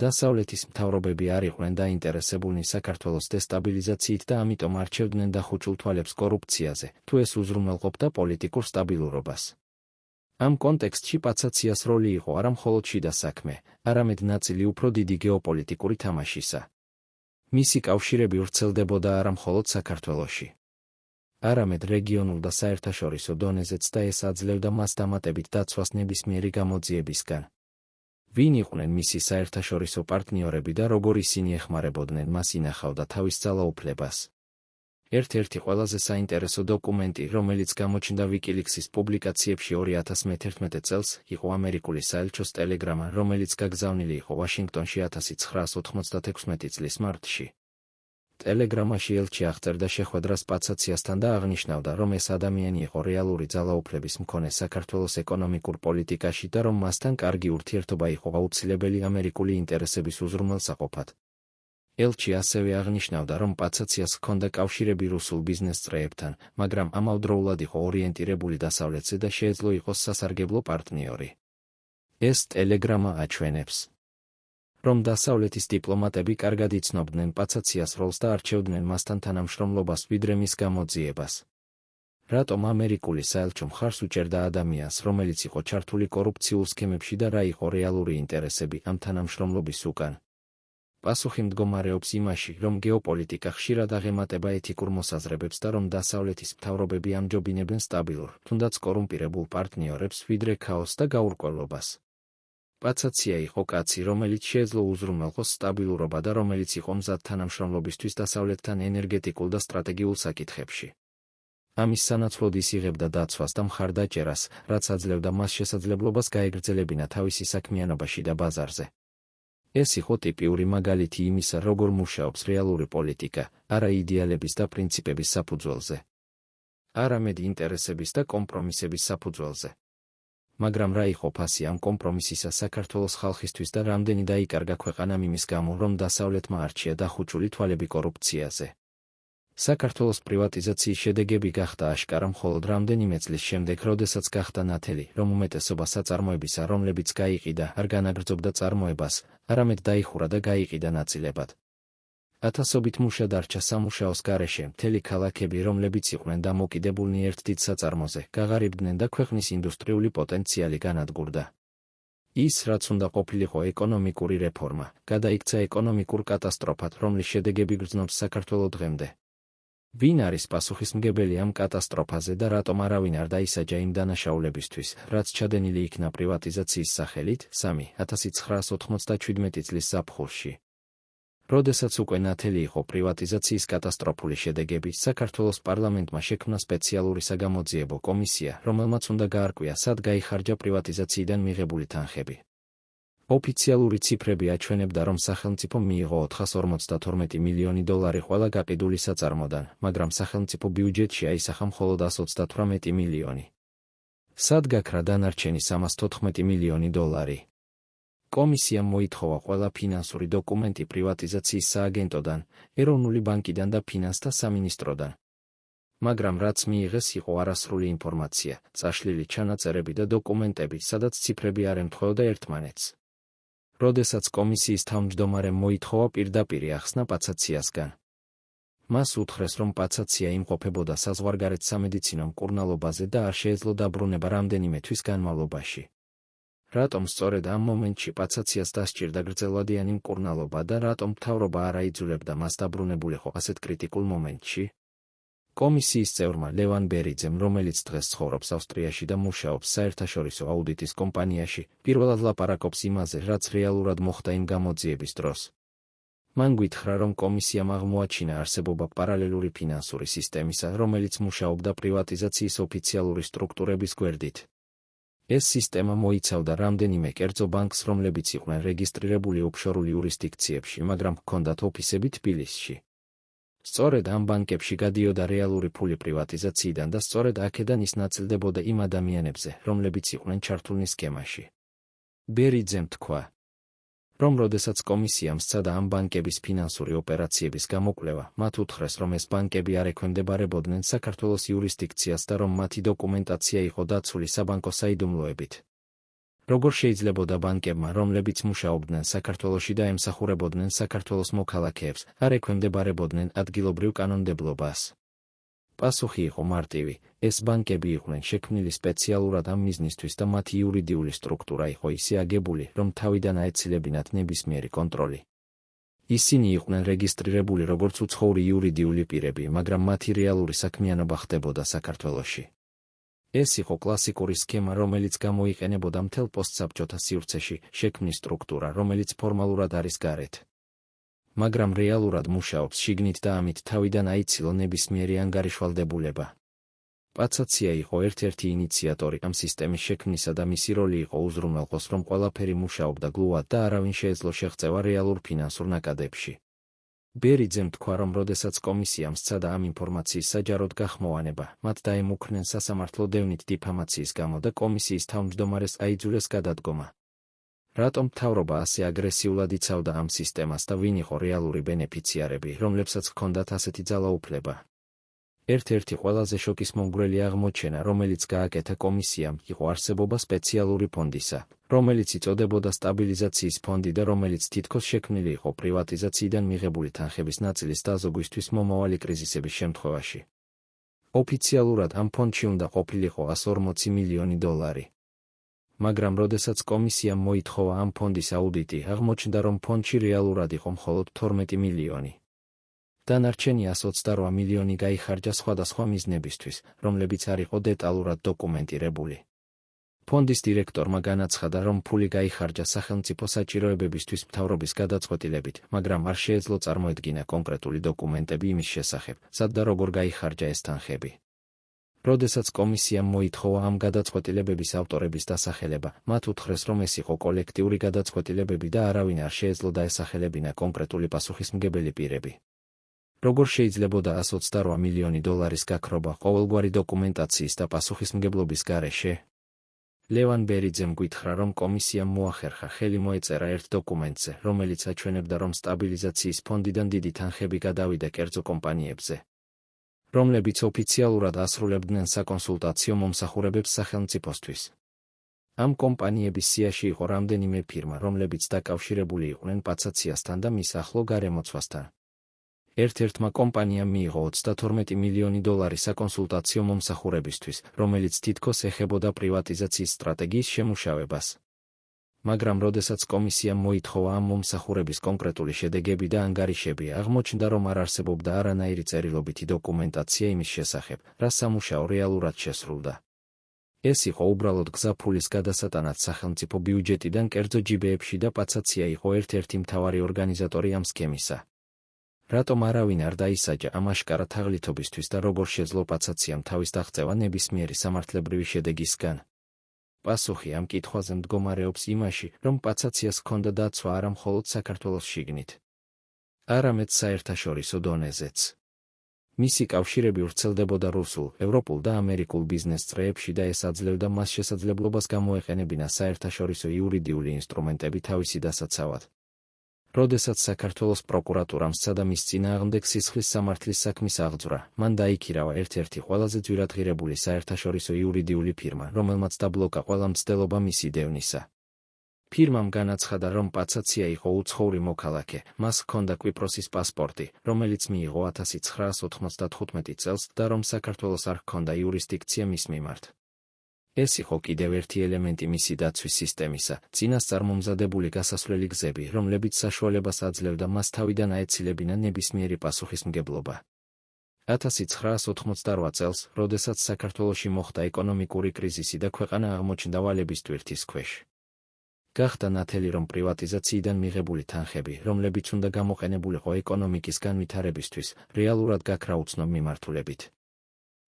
დასავლეთის მთავრობები არ იყვნენ დაინტერესებულნი საქართველოს დესტაბილიზაციით და ამიტომ არჩევდნენ დახუჭულ თვალებს კორუფციაზე, თუ ეს უზრუნველყოფდა პოლიტიკურ სტაბილურობას. ამ კონტექსტში პაცაციას როლი იყო არა მხოლოდ შიდა საქმე, არამედ ნაწილი უფრო დიდი გეოპოლიტიკური თამაშისა. მისი კავშირები ვრცელდებოდა არა მხოლოდ საქართველოში, არამედ რეგიონულ და საერთაშორისო დონეზეც და ეს აძლევდა მას დამატებით დაცვას ნებისმიერი გამოძიებისგან. ვინ იყვნენ მისი საერთაშორისო პარტნიორები და როგორ ისინი ეხმარებოდნენ მას ინახავდა თავის ძალაუფლებას. ერთ-ერთი ყველაზე საინტერესო დოკუმენტი, რომელიც გამოჩნდა ვიკილიქსის პუბლიკაციებში 2011 წელს, იყო ამერიკული საელჩოს ტელეგრამა, რომელიც გაგზავნილი იყო ვაშინგტონში 1996 წლის მარტში. ტელეგრამაში ელჩი აღწერდა შეხვედრას პაცაციასთან და აღნიშნავდა, რომ ეს ადამიანი იყო რეალური ძალაუფლების მქონე საქართველოს ეკონომიკურ პოლიტიკაში და რომ მასთან კარგი ურთიერთობა იყო აუცილებელი ამერიკული ინტერესების უზრუნველსაყოფად. ელჩი ასევე აღნიშნავდა, რომ პაცაციას ჰქონდა კავშირები რუსულ ბიზნეს წრეებთან, მაგრამ ამავდროულად იყო ორიენტირებული დასავლეთზე და შეეძლო იყოს სასარგებლო პარტნიორი. ეს ტელეგრამა აჩვენებს, რომ დასავლეთის დიპლომატები კარგად იცნობდნენ პაცაციას როლს და არჩევდნენ მასთან თანამშრომლობას ვიდრე მის გამოძიებას. რატომ ამერიკული საელჩო მხარს უჭერდა ადამიანს, რომელიც იყო ჩართული კორუფციულ სქემებში და რა იყო რეალური ინტერესები ამ თანამშრომლობის უკან? პასუხი მდგომარეობს იმაში, რომ გეოპოლიტიკა ხშირად აღემატება ეთიკურ მოსაზრებებს და რომ დასავლეთის მთავრობები ამჯობინებენ სტაბილურ, თუნდაც კორუმპირებულ პარტნიორებს ვიდრე ქაოსს და გაურკვევლობას. პაცაცია იყო კაცი, რომელიც შეეძლო უზრუნველყოს სტაბილურობა და რომელიც იყო მზად თანამშრომლობისთვის დასავლეთთან ენერგეტიკულ და სტრატეგიულ საკითხებში. ამის სანაცვლოდ ის იღებდა დაცვას და მხარდაჭერას, რაც აძლევდა მას შესაძლებლობას გაეგრძელებინა თავისი საქმიანობაში და ბაზარზე. ეს იყო ტიპიური მაგალითი იმისა, როგორ მუშაობს რეალური პოლიტიკა, არა იდეალების და პრინციპების საფუძველზე, არამედ ინტერესების და კომპრომისების საფუძველზე. მაგრამ რა იყო ფასი ამ კომპრომისისა საქართველოს ხალხისთვის და რამდენი დაიკარგა ქვეყანამ იმის გამო, რომ დასავლეთმა არჩია დახუჭული თვალები კორუფციაზე. საქართველოს პრივატიზაციის შედეგები გახდა აშკარა მხოლოდ რამდენიმე წლის შემდეგ, როდესაც გახდა ნათელი, რომ უმეტესობა საწარმოებისა, რომლებიც გაიყიდა, არ განაგრძობდა წარმოებას, არამედ დაიხურა და გაიყიდა ნაწილებად. ათასობით მუშა დარჩა სამუშაოს გარეშე, მთელი ქალაქები, რომლებიც იყვნენ დამოკიდებულნი ერთ დიდ საწარმოზე, გაღარიბდნენ და ქვეყნის ინდუსტრიული პოტენციალი განადგურდა. ის, რაც უნდა ყოფილიყო ეკონომიკური რეფორმა, გადაიქცა ეკონომიკურ კატასტროფად, რომლის შედეგები გრძნობს საქართველოს დღემდე. ვინ არის პასუხისმგებელი ამ კატასტროფაზე და რატომ არავინ არ დაისაჯა იმ დანაშაულებისთვის, რაც ჩადენილი იქნა პრივატიზაციის სახელით? 1997 წლის ზაფხულში. როდესაც უკვე ნათელი იყო პრივატიზაციის კატასტროფული შედეგები, საქართველოს პარლამენტმა შექმნა სპეციალური საგამოძიებო კომისია, რომელმაც უნდა გაარკვია, სად გაიხარჯა პრივატიზაციიდან მიღებული თანხები. ოფიციალური ციფრები აჩვენებდა, რომ სახელმწიფომ მიიღო 452 მილიონი დოლარი ყველა გაყიდული საწარმოდან, მაგრამ სახელმწიფო ბიუჯეტში აისახა მხოლოდ 138 მილიონი. სად გაქრა დანარჩენი 314 მილიონი დოლარი? კომისიამ მოითხოვა ყველა ფინანსური დოკუმენტი პრივატიზაციის სააგენტოდან, ეროვნული ბანკიდან და ფინანსთა სამინისტროდან. მაგრამ რაც მიიღეს იყო არასრული ინფორმაცია, წაშლილი ჩანაწერები და დოკუმენტები, სადაც ციფრები არ ემთხვეოდა ერთმანეთს. როდესაც კომისიის თავმჯდომარემ მოითხოვა პირდაპირ ახსნა პაცაციასგან. მას უთხრეს, რომ პაცაცია იმყოფებოდა საზღვარგარეთ სამედიცინო მკურნალობაზე და არ შეეძლო დაბრუნება რამდენიმე თვის განმავლობაში. რატომ სწორედ ამ მომენტში პაცაციას დასჭირდა გრძელვადიანი მკურნალობა და რატომ მთავრობა არ აიძულებდა მას დაბრუნებულიყო ასეთ კრიტიკულ მომენტში? კომისიის წევრმა ლევან ბერიძემ, რომელიც დღეს ცხოვრობს ავსტრიაში და მუშაობს საერთაშორისო აუდიტის კომპანიაში, პირველად ლაპარაკობს იმაზე, რაც რეალურად მოხდა იმ გამოძიების დროს. მან გითხრა, რომ კომისიამ აღმოაჩინა არსებობა პარალელური ფინანსური სისტემისა, რომელიც მუშაობდა პრივატიზაციის ოფიციალური სტრუქტურების გვერდით. ეს სისტემა მოიცავდა რამდენიმე კერძო ბანკს, რომლებიც იყვნენ რეგისტრირებული ოფშორულ იურისდიქციებში, მაგრამ ჰქონდათ ოფისები თბილისში. სწორედ ამ ბანკებში გადიოდა რეალური ფული პრივატიზაციიდან და სწორედ აქედან ის ნაწილდებოდა იმ ადამიანებზე, რომლებიც იყვნენ ჩართულნი სქემაში. ბერიძემ თქვა, რომ როდესაც კომისიამ სცადა ამ ბანკების ფინანსური ოპერაციების გამოკვლევა, მათ უთხრეს, რომ ეს ბანკები არ ექვემდებარებოდნენ საქართველოს იურისდიქციას და რომ მათი დოკუმენტაცია იყო დაცული საბანკო საიდუმლოებით. როგორ შეიძლებოდა ბანკებმა, რომლებიც მუშაობდნენ საქართველოში და ემსახურებოდნენ საქართველოს მოქალაქეებს, არ ექვემდებარებოდნენ ადგილობრივ კანონმდებლობას? პასუხი იყო მარტივი, ეს ბანკები იყვნენ შექმნილი სპეციალურად ამ მიზნისთვის და მათი იურიდიული სტრუქტურა იყო ისე აგებული, რომ თავიდან აეცილებინათ ნებისმიერი კონტროლი. ისინი იყვნენ რეგისტრირებული როგორც უცხოური იურიდიული პირები, მაგრამ მათი რეალური საქმიანობა ხდებოდა საქართველოში. ეს იყო კლასიკური სქემა, რომელიც გამოიყენებოდა მთელ პოსტსაბჭოთა სივრცეში, შექმნის სტრუქტურა, რომელიც ფორმალურად არის გარეთ, მაგრამ რეალურად მუშაობს შიგნით და ამით თავიდან აიცილო ნებისმიერი ანგარიშვალდებულება. პაცაცია იყო ერთ-ერთი ინიციატორი ამ სისტემის შექმნისა და მისი როლი იყო უზრუნველყოს, რომ ყველაფერი მუშაობდა გლუვად და არავინ შეეძლო შეღწევა რეალურ ფინანსურ ნაკადებში. ბერიძემ თქვა, რომ როდესაც კომისიამ სცადა ამ ინფორმაციის საჯაროდ გახმოვანება, მათ დაემუქრნენ სასამართლო დევნით დიფამაციის გამო და კომისიის თავმჯდომარეს აიძულეს გადადგომა. რატომ მთავრობა ასე აგრესიულად იცავდა ამ სისტემას და ვინ იყო რეალური ბენეფიციარები, რომლებსაც ჰქონდათ ასეთი ძალაუფლება? ერთ-ერთი ყველაზე შოკისმომგვრელი აღმოჩენა, რომელიც გააკეთა კომისიამ, იყო არსებობა სპეციალური ფონდისა, რომელიც იწოდებოდა სტაბილიზაციის ფონდი და რომელიც თითქოს შექმნილი იყო პრივატიზაციიდან მიღებული თანხების ნაწილის დაზოგვისთვის მომავალი კრიზისების შემთხვევაში. ოფიციალურად ამ ფონდში უნდა ყოფილიყო 140 მილიონი დოლარი. მაგრამ როდესაც კომისიამ მოითხოვა ამ ფონდის აუდიტი, აღმოჩნდა, რომ ფონდში რეალურად იყო მხოლოდ 12 მილიონი. დანარჩენი 128 მილიონი გაიხარჯა სხვადასხვა მიზნებისთვის, რომლებიც არ იყო დეტალურად დოკუმენტირებული. ფონდის დირექტორმა განაცხადა, რომ ფული გაიხარჯა სახელმწიფო საჭიროებებისთვის მთავრობის გადაწყვეტილებით, მაგრამ არ შეეძლო წარმოედგინა კონკრეტული დოკუმენტები იმის შესახებ, სად და როგორ გაიხარჯა ეს თანხები. როდესაც კომისიამ მოითხოვა ამ გადაწყვეტილებების ავტორების დასახელება, მათ უთხრეს, რომ ეს იყო კოლექტიური გადაწყვეტილებები და არავინ არ შეეძლო დაესახელებინა კონკრეტული პასუხისმგებელი პირები. როგორ შეიძლებოდა 128 მილიონი დოლარის გაქრობა ყოველგვარი დოკუმენტაციის და პასუხისმგებლობის გარეშე? ლევან ბერიძემ გითხრა, რომ კომისიამ მოახერხა ხელი მოეწერა ერთ დოკუმენტზე, რომელიც აჩვენებდა, რომ სტაბილიზაციის ფონდიდან დიდი თანხები გადავიდა კერძო კომპანიებზე, რომლებიც ოფიციალურად ასრულებდნენ საკონსულტაციო მომსახურებებს სახელმწიფოსთვის. ამ კომპანიების სიაში იყო რამდენიმე ფირმა, რომლებიც დაკავშირებული იყვნენ პაცაციასთან და მის ახლო გარემოცვასთან. ერთ-ერთმა კომპანიამ მიიღო 32 მილიონი დოლარი საკონსულტაციო მომსახურებისთვის, რომელიც თითქოს ეხებოდა პრივატიზაციის სტრატეგიის შემუშავებას. მაგრამ როდესაც კომისიამ მოითხოვა ამ მომსახურების კონკრეტული შედეგები და ანგარიშები, აღმოჩნდა, რომ არ არსებობდა არანაირი წერილობითი დოკუმენტაცია იმის შესახებ, რა სამუშაო რეალურად შესრულდა. ეს იყო უბრალოდ გზა ფულის გადასატანად სახელმწიფო ბიუჯეტიდან კერძო ჯიბეებში და პაცაცია იყო ერთ-ერთი მთავარი ორგანიზატორი ამ სქემისა. რატომ არავინ არ დაისაჯა ამ აშკარა თაღლითობისთვის და როგორ შეძლო პაცაციამ თავის დაღწევა ნებისმიერი სამართლებრივი შედეგისგან? პასუხი ამ კითხვაზე მდგომარეობს იმაში, რომ პაცაციას ჰქონდა დაცვა არა მხოლოდ საქართველოს შიგნით, არამედ საერთაშორისო დონეზეც. მისი კავშირები ვრცელდებოდა რუსულ, ევროპულ და ამერიკულ ბიზნეს წრეებში და ეს აძლევდა მას შესაძლებლობას გამოეყენებინა საერთაშორისო იურიდიული ინსტრუმენტები თავისი დასაცავად. როდესაც საქართველოს პროკურატურამ სცადა მის წინააღმდეგ სისხლის სამართლის საქმის აღძვრა, მან დაიქირავა ერთ-ერთი ყველაზე ძვირადღირებული საერთაშორისო იურიდიული ფირმა, რომელმაც დაბლოკა ყველა მცდელობა მისი დევნისა. ფირმამ განაცხადა, რომ პაცაცია იყო უცხოური მოქალაქე, მას ჰქონდა კვიპროსის პასპორტი, რომელიც მიიღო 1995 წელს და რომ საქართველოს არ ჰქონდა იურისდიქცია მის მიმართ. ეს იყო კიდევ ერთი ელემენტი მისი დაცვის სისტემისა, წინასწარმომზადებული გასასვლელი გზები, რომლებიც საშუალებას აძლევდა მას თავიდან აეცილებინა ნებისმიერი პასუხისმგებლობა. 1988 წელს, როდესაც საქართველოში მოხდა ეკონომიკური კრიზისი და ქვეყანა აღმოჩნდა ვალების ტვირთის ქვეშ, გახდა ნათელი, რომ პრივატიზაციიდან მიღებული თანხები, რომლებიც უნდა გამოყენებულიყო ეკონომიკის განვითარებისთვის, რეალურად გაქრა უცნობ მიმართულებით.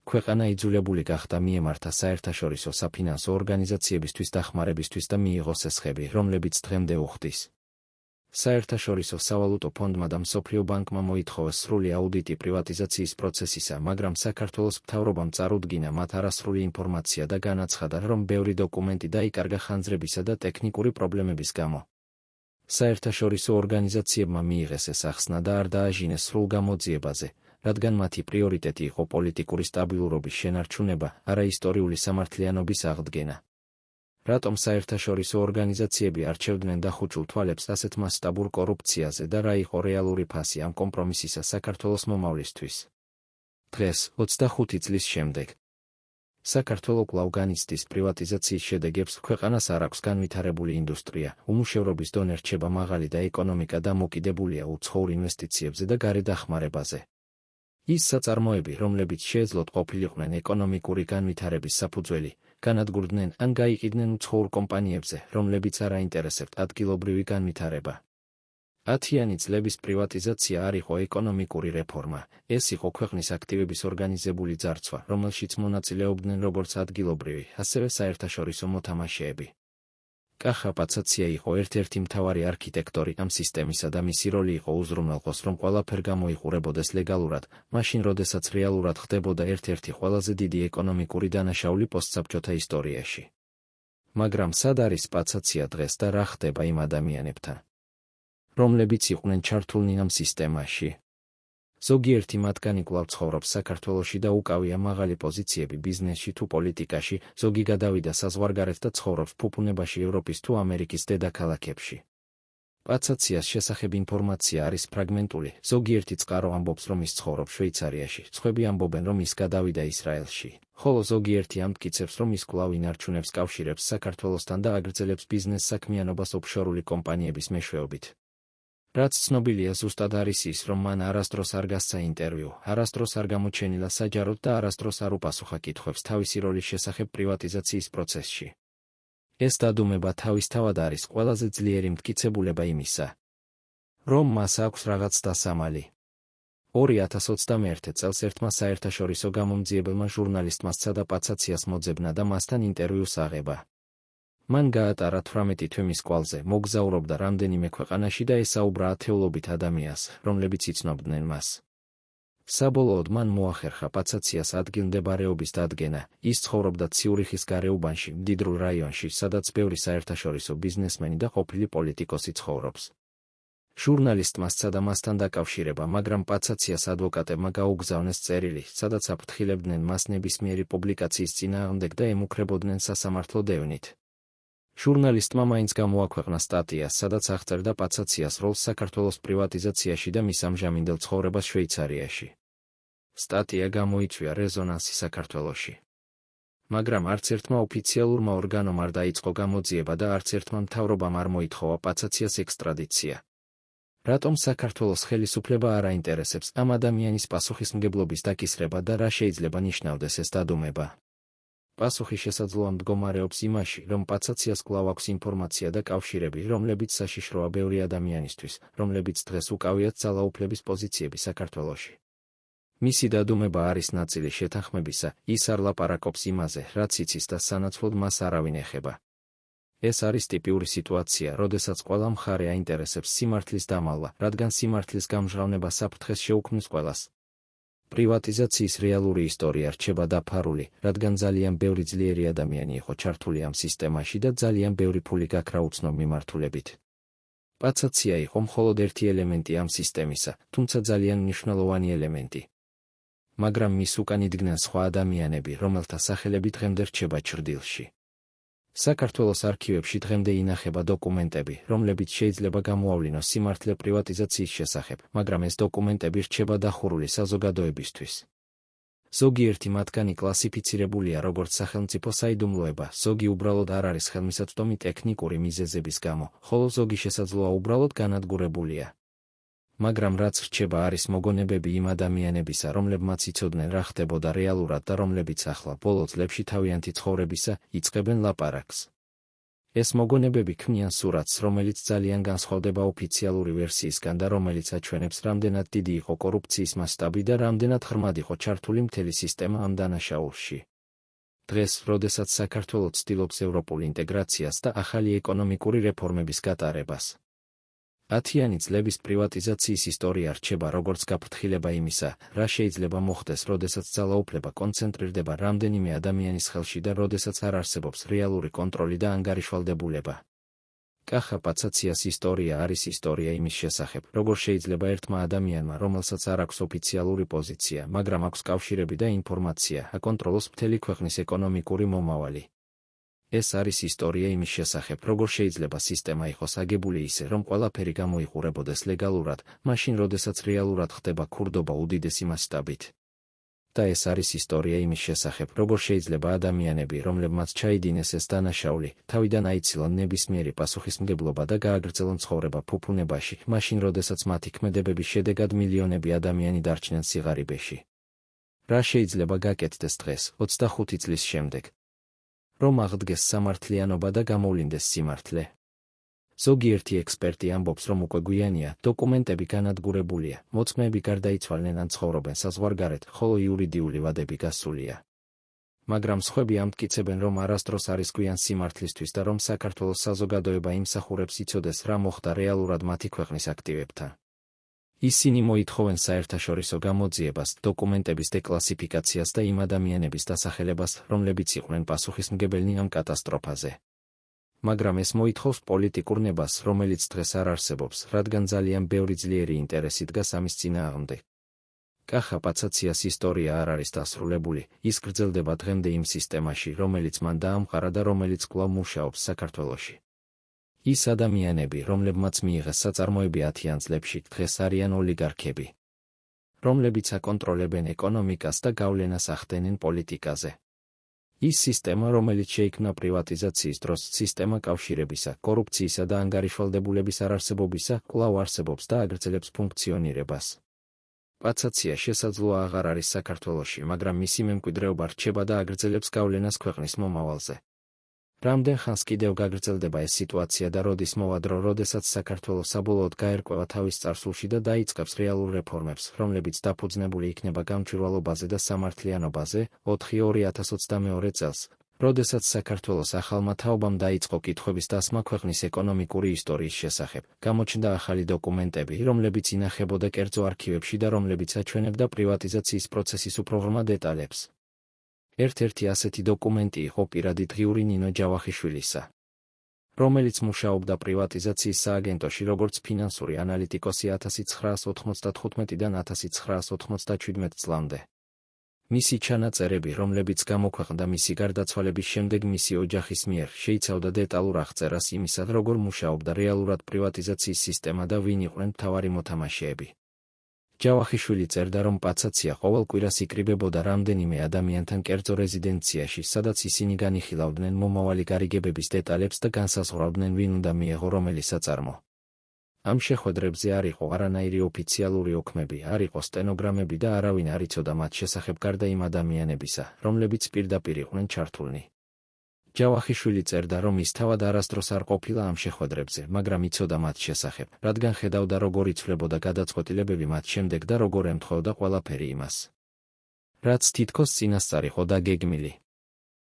ქვეყანა იძულებული გახდა მიემართა საერთაშორისო საფინანსო ორგანიზაციებისთვის დახმარებისთვის და მიიღოს ესხები, რომლებიც დღემდე უხდის. საერთაშორისო სავალუტო ფონდმა და მსოფლიო ბანკმა მოითხოვეს სრული აუდიტი პრივატიზაციის პროცესისა, მაგრამ საქართველოს მთავრობამ წარუდგინა მათ არასრული ინფორმაცია და განაცხადა, რომ ბევრი დოკუმენტი დაიკარგა ხანძრებისა და ტექნიკური პრობლემების გამო. საერთაშორისო ორგანიზაციებმა მიიღეს ეს ახსნა და არ დააჟინეს სრულ გამოძიებაზე, რადგან მათი პრიორიტეტი იყო პოლიტიკური სტაბილურობის შენარჩუნება, არა ისტორიული სამართლიანობის აღდგენა. რატომ საერთაშორისო ორგანიზაციები არჩევდნენ დახუჭულ თვალებს ასეთ მასშტაბურ კორუფციაზე და რა იყო რეალური ფასი ამ კომპრომისისა საქართველოს მომავლისთვის? დღეს, 25 წლის შემდეგ, საქართველოს კვლავ განიცდის პრივატიზაციის შედეგებს, ქვეყანას არ აქვს განვითარებული ინდუსტრია, უმუშევრობის დონე რჩება მაღალი და ეკონომიკა დამოკიდებულია უცხოურ ინვესტიციებზე და გარე დახმარებაზე. ის საწარმოები, რომლებიც შეეძლოთ ყოფილიყვნენ ეკონომიკური განვითარების საფუძველი, განადგურდნენ ან გაიყიდნენ უცხოურ კომპანიებზე, რომლებიც არ აინტერესებთ ადგილობრივი განვითარება. 10-იანი წლების პრივატიზაცია არ იყო ეკონომიკური რეფორმა, ეს იყო ქვეყნის აქტივების ორგანიზებული ძარცვა, რომელშიც მონაწილეობდნენ როგორც ადგილობრივი, ასევე საერთაშორისო მოთამაშეები. კახა პაცაცია იყო ერთ-ერთი მთავარი არქიტექტორი ამ სისტემისა და მისი როლი იყო უზრუნველყოს, რომ ყველაფერ გამოიყურებოდეს ლეგალურად, მაშინ როდესაც რეალურად ხდებოდა ერთ-ერთი ყველაზე დიდი ეკონომიკური დანაშაული პოსტსაბჭოთა ისტორიაში. მაგრამ სად არის პაცაცია დღეს და რა ხდება იმ ადამიანებთან, რომლებიც იყვნენ ჩართულნი ამ სისტემაში? ზოგიერთი მათგანი კვლავ ცხოვრობს საქართველოში და უკავია მაღალი პოზიციები ბიზნესში თუ პოლიტიკაში, ზოგი გადავიდა საზღვარგარეთ და ცხოვრობს ფუფუნებაში ევროპის თუ ამერიკის დედაქალაქებში. პაცაციას შესახებ ინფორმაცია არის ფრაგმენტული, ზოგიერთი წყარო ამბობს, რომ ის ცხოვრობს შვეიცარიაში, სხვები ამბობენ, რომ ის გადავიდა ისრაელში, ხოლო ზოგიერთი ამტკიცებს, რომ ის კვლავ ინარჩუნებს კავშირებს საქართველოსთან და აგრძელებს ბიზნეს საქმიანობას ოფშორული კომპანიების მეშვეობით. რაც ცნობილია ზუსტად არის ის, რომ მან არასდროს არ გასცა ინტერვიუ, არასდროს არ გამოჩენილა საჯაროდ და არასდროს არ უპასუხა კითხვებს თავისი როლის შესახებ პრივატიზაციის პროცესში. ეს დადუმება თავისთავად არის ყველაზე ძლიერი მტკიცებულება იმისა, რომ მას აქვს რაღაც დასამალი. 2021 წელს ერთმა საერთაშორისო გამომძიებელმა ჟურნალისტმა სცადა პაცაციას მოძებნა და მასთან ინტერვიუს აღება. მან გაატარა 18 თვემის კვალზე, მოგზაურობდა რამდენიმე ქვეყანაში და ესაუბრა ათეულობით ადამიანს, რომლებიც იცნობდნენ მას. საბოლოოდ მან მოახერხა პაცაციას ადგილმდებარეობის დადგენა, ის ცხოვრობდა ციურიხის გარეუბანში, მდიდრულ რაიონში, სადაც ბევრი საერთაშორისო ბიზნესმენი და ყოფილი პოლიტიკოსი ცხოვრობს. ჟურნალისტმა სცადა მასთან დაკავშირება, მაგრამ პაცაციას ადვოკატებმა გაუგზავნეს წერილი, სადაც აფრთხილებდნენ მას ნებისმიერი პუბლიკაციის წინააღმდეგ და ემუქრებოდნენ სასამართლო დევნით. ჟურნალისტმა მაინც გამოაქვეყნა სტატია, სადაც აღწერდა პაცაციას როლს საქართველოს პრივატიზაციაში და მის ამჟამინდელ ცხოვრებას შვეიცარიაში. სტატია გამოიწვია რეზონანსი საქართველოში. მაგრამ არც ერთმა ოფიციალურმა ორგანომ არ დაიწყო გამოძიება და არც ერთმა მთავრობამ არ მოითხოვა პაცაციას ექსტრადიცია. რატომ საქართველოს ხელისუფლება არ აინტერესებს ამ ადამიანის პასუხისმგებლობის დაკისრება და რა შეიძლება ნიშნავდეს ეს დადუმება? პასუხი შესაძლოა მდგომარეობს იმაში, რომ პაცაციას კვლავ აქვს ინფორმაცია და კავშირები, რომლებიც საშიშროა ბევრი ადამიანისთვის, რომლებიც დღეს უკავიათ ძალაუფლების პოზიციები საქართველოში. მისი დადუმება არის ნაწილი შეთანხმებისა, ის არ ლაპარაკობს იმაზე, რაც იცის და სანაცვლოდ მას არავინ ეხება. ეს არის ტიპიური სიტუაცია, როდესაც ყველა მხარე აინტერესებს სიმართლის დამალვა, რადგან სიმართლის გამჟღავნება საფრთხეს შეუქმნის ყველას. პრივატიზაციის რეალური ისტორია რჩება დაფარული, რადგან ძალიან ბევრი ძლიერი ადამიანი იყო ჩართული ამ სისტემაში და ძალიან ბევრი ფული გაქრა უცნობ მიმართულებით. პაცაცია იყო მხოლოდ ერთი ელემენტი ამ სისტემისა, თუმცა ძალიან მნიშვნელოვანი ელემენტი. მაგრამ მის უკან იდგნენ სხვა ადამიანები, რომელთა სახელები დღემდე რჩება ჭრდილში. საქართველოს არქივებში დღემდე ინახება დოკუმენტები, რომლებიც შეიძლება გამოავლინოს სიმართლე პრივატიზაციის შესახებ, მაგრამ ეს დოკუმენტები რჩება დახურული საზოგადოებისთვის. ზოგიერთი მათგანი კლასიფიცირებულია როგორც სახელმწიფო საიდუმლოება, ზოგი უბრალოდ არ არის ხელმისაწვდომი ტექნიკური მიზეზების გამო, ხოლო ზოგი შესაძლოა უბრალოდ განადგურებულია. მაგრამ რაც რჩება არის მოგონებები იმ ადამიანებისა, რომლებმაც იცოდნენ რა ხდებოდა რეალურად და რომლებიც ახლა ბოლო წლებში თავიანთი ცხოვრებისა იწყებენ ლაპარაკს. ეს მოგონებები ქმნიან სურათს, რომელიც ძალიან განსხვავდება ოფიციალური ვერსიისგან და რომელიც აჩვენებს, რამდენად დიდი იყო კორუფციის მასშტაბი და რამდენად ღრმად იყო ჩართული მთელი სისტემა ამ დანაშაულში. დღეს, როდესაც საქართველო ცდილობს ევროპულ ინტეგრაციას და ახალი ეკონომიკური რეფორმების გატარებას, 10-იანი წლების პრივატიზაციის ისტორია რჩება როგორც გაფრთხილება იმისა, რა შეიძლება მოხდეს, როდესაც ძალაუფლება კონცენტრირდება რამდენიმე ადამიანის ხელში და როდესაც არ არსებობს რეალური კონტროლი და ანგარიშვალდებულება. კახა პაცაციას ისტორია არის ისტორია იმის შესახებ, როგორ შეიძლება ერთმა ადამიანმა, რომელსაც არ აქვს ოფიციალური პოზიცია, მაგრამ აქვს კავშირები და ინფორმაცია, აკონტროლოს მთელი ქვეყნის ეკონომიკური მომავალი. ეს არის ისტორია იმის შესახებ, როგორ შეიძლება სისტემა იყოს აგებული ისე, რომ ყველაფერი გამოიყურებოდეს ლეგალურად, მაშინ როდესაც რეალურად ხდება ქურდობა უდიდესი მასშტაბით. და ეს არის ისტორია იმის შესახებ, როგორ შეიძლება ადამიანები, რომლებმაც ჩაიდინეს ეს დანაშაული, თავიდან აიცილონ ნებისმიერი პასუხისმგებლობა და გააგრძელონ ცხოვრება ფუფუნებაში, მაშინ როდესაც მათი ქმედებების შედეგად მილიონები ადამიანი დარჩნენ სიღარიბეში. რა შეიძლება გაკეთდეს დღეს, 25 წლის შემდეგ, რომ აღდგეს სამართლიანობა და გამოვლინდეს სიმართლე? ზოგიერთი ექსპერტი ამბობს, რომ უკვე გვიანია, დოკუმენტები განადგურებულია, მოწმეები გარდაიცვალნენ ან ცხოვრობენ საზღვარგარეთ, ხოლო იურიდიული ვადები გასულია. მაგრამ სხვები ამტკიცებენ, რომ არასდროს არის გვიან სიმართლისთვის და რომ საქართველოს საზოგადოება იმსახურებს იცოდეს, რა მოხდა რეალურად მათი ქვეყნის აქტივებთან. ისინი მოითხოვენ საერთაშორისო გამოძიებას, დოკუმენტების დეკლასიფიკაციას და იმ ადამიანების დასახელებას, რომლებიც იყვნენ პასუხისმგებელნი ამ კატასტროფაზე. მაგრამ ეს მოითხოვს პოლიტიკურ ნებას, რომელიც დღეს არ არსებობს, რადგან ძალიან ბევრი ძლიერი ინტერესი დგას ამის წინააღმდეგ. კახა პაცაციას ისტორია არ არის დასრულებული, ის გრძელდება დღემდე იმ სისტემაში, რომელიც მან დაამყარა და რომელიც კვლავ მუშაობს საქართველოში. ის ადამიანები, რომლებმაც მიიღეს საწარმოები 10-იან წლებში, დღეს არიან ოლიგარქები, რომლებიც აკონტროლებენ ეკონომიკას და გავლენას ახდენენ პოლიტიკაზე. ის სისტემა, რომელიც შეიქმნა პრივატიზაციის დროს, სისტემა კავშირებისა, კორუფციისა და ანგარიშვალდებულების არარსებობისა, კვლავ არსებობს და აგრძელებს ფუნქციონირებას. პაცაცია შესაძლოა აღარ არის საქართველოში, მაგრამ მისი მემკვიდრეობა რჩება და აგრძელებს გავლენას ქვეყნის მომავალზე. რამდენ ხანს კიდევ გაგრძელდება ეს სიტუაცია და როდის მოვა დრო, როდესაც საქართველოს საბოლოოდ გაერკვევა თავის წარსულში და დაიწყებს რეალურ რეფორმებს, რომლებიც დაფუძნებული იქნება გამჭვირვალობაზე და სამართლიანობაზე. 4-2022 წელს, როდესაც საქართველოს ახალმა თაობამ დაიწყო კითხვების დასმა ქვეყნის ეკონომიკური ისტორიის შესახებ, გამოჩნდა ახალი დოკუმენტები, რომლებიც ინახებოდა კერძო არქივებში და რომლებიც აჩვენებდა პრივატიზაციის პროცესის უფრო ღრმა დეტალებს. ერთ-ერთი ასეთი დოკუმენტი იყო პირადი დღიური ნინო ჯავახიშვილისა, რომელიც მუშაობდა პრივატიზაციის სააგენტოში როგორც ფინანსური ანალიტიკოსი 1995-დან 1997 წლამდე. მისი ჩანაწერები, რომლებიც გამოქვეყნდა მისი გარდაცვალების შემდეგ მისი ოჯახის მიერ, შეიცავდა დეტალურ აღწერას იმისა, როგორ მუშაობდა რეალურად პრივატიზაციის სისტემა და ვინ იყვნენ მთავარი მოთამაშეები. ჯავახიშვილი წერდა, რომ პაცაცია ყოველ კვირას იკრიბებოდა რამდენიმე ადამიანთან კერძო რეზიდენციაში, სადაც ისინი განიხილავდნენ მომავალი გარიგებების დეტალებს და განსაზღვრავდნენ, ვინ უნდა მიეღო რომელი საწარმო. ამ შეხვედრებზე არ იყო არანაირი ოფიციალური ოქმები, არ იყო სტენოგრამები და არავინ არ იცოდა მათ შესახებ გარდა იმ ადამიანებისა, რომლებიც პირდაპირ იყვნენ ჩართულნი. ჯავახიშვილი წერდა, რომ ის თავად არასდროს არ ყოფილა ამ შეხვედრებზე, მაგრამ იცოდა მათ შესახებ, რადგან ხედავდა, როგორ იცვლებოდა გადაწყვეტილებები მათ შემდეგ და როგორ ემთხვეოდა ყველაფერი იმას, რაც თითქოს წინასწარ იყო დაგეგმილი.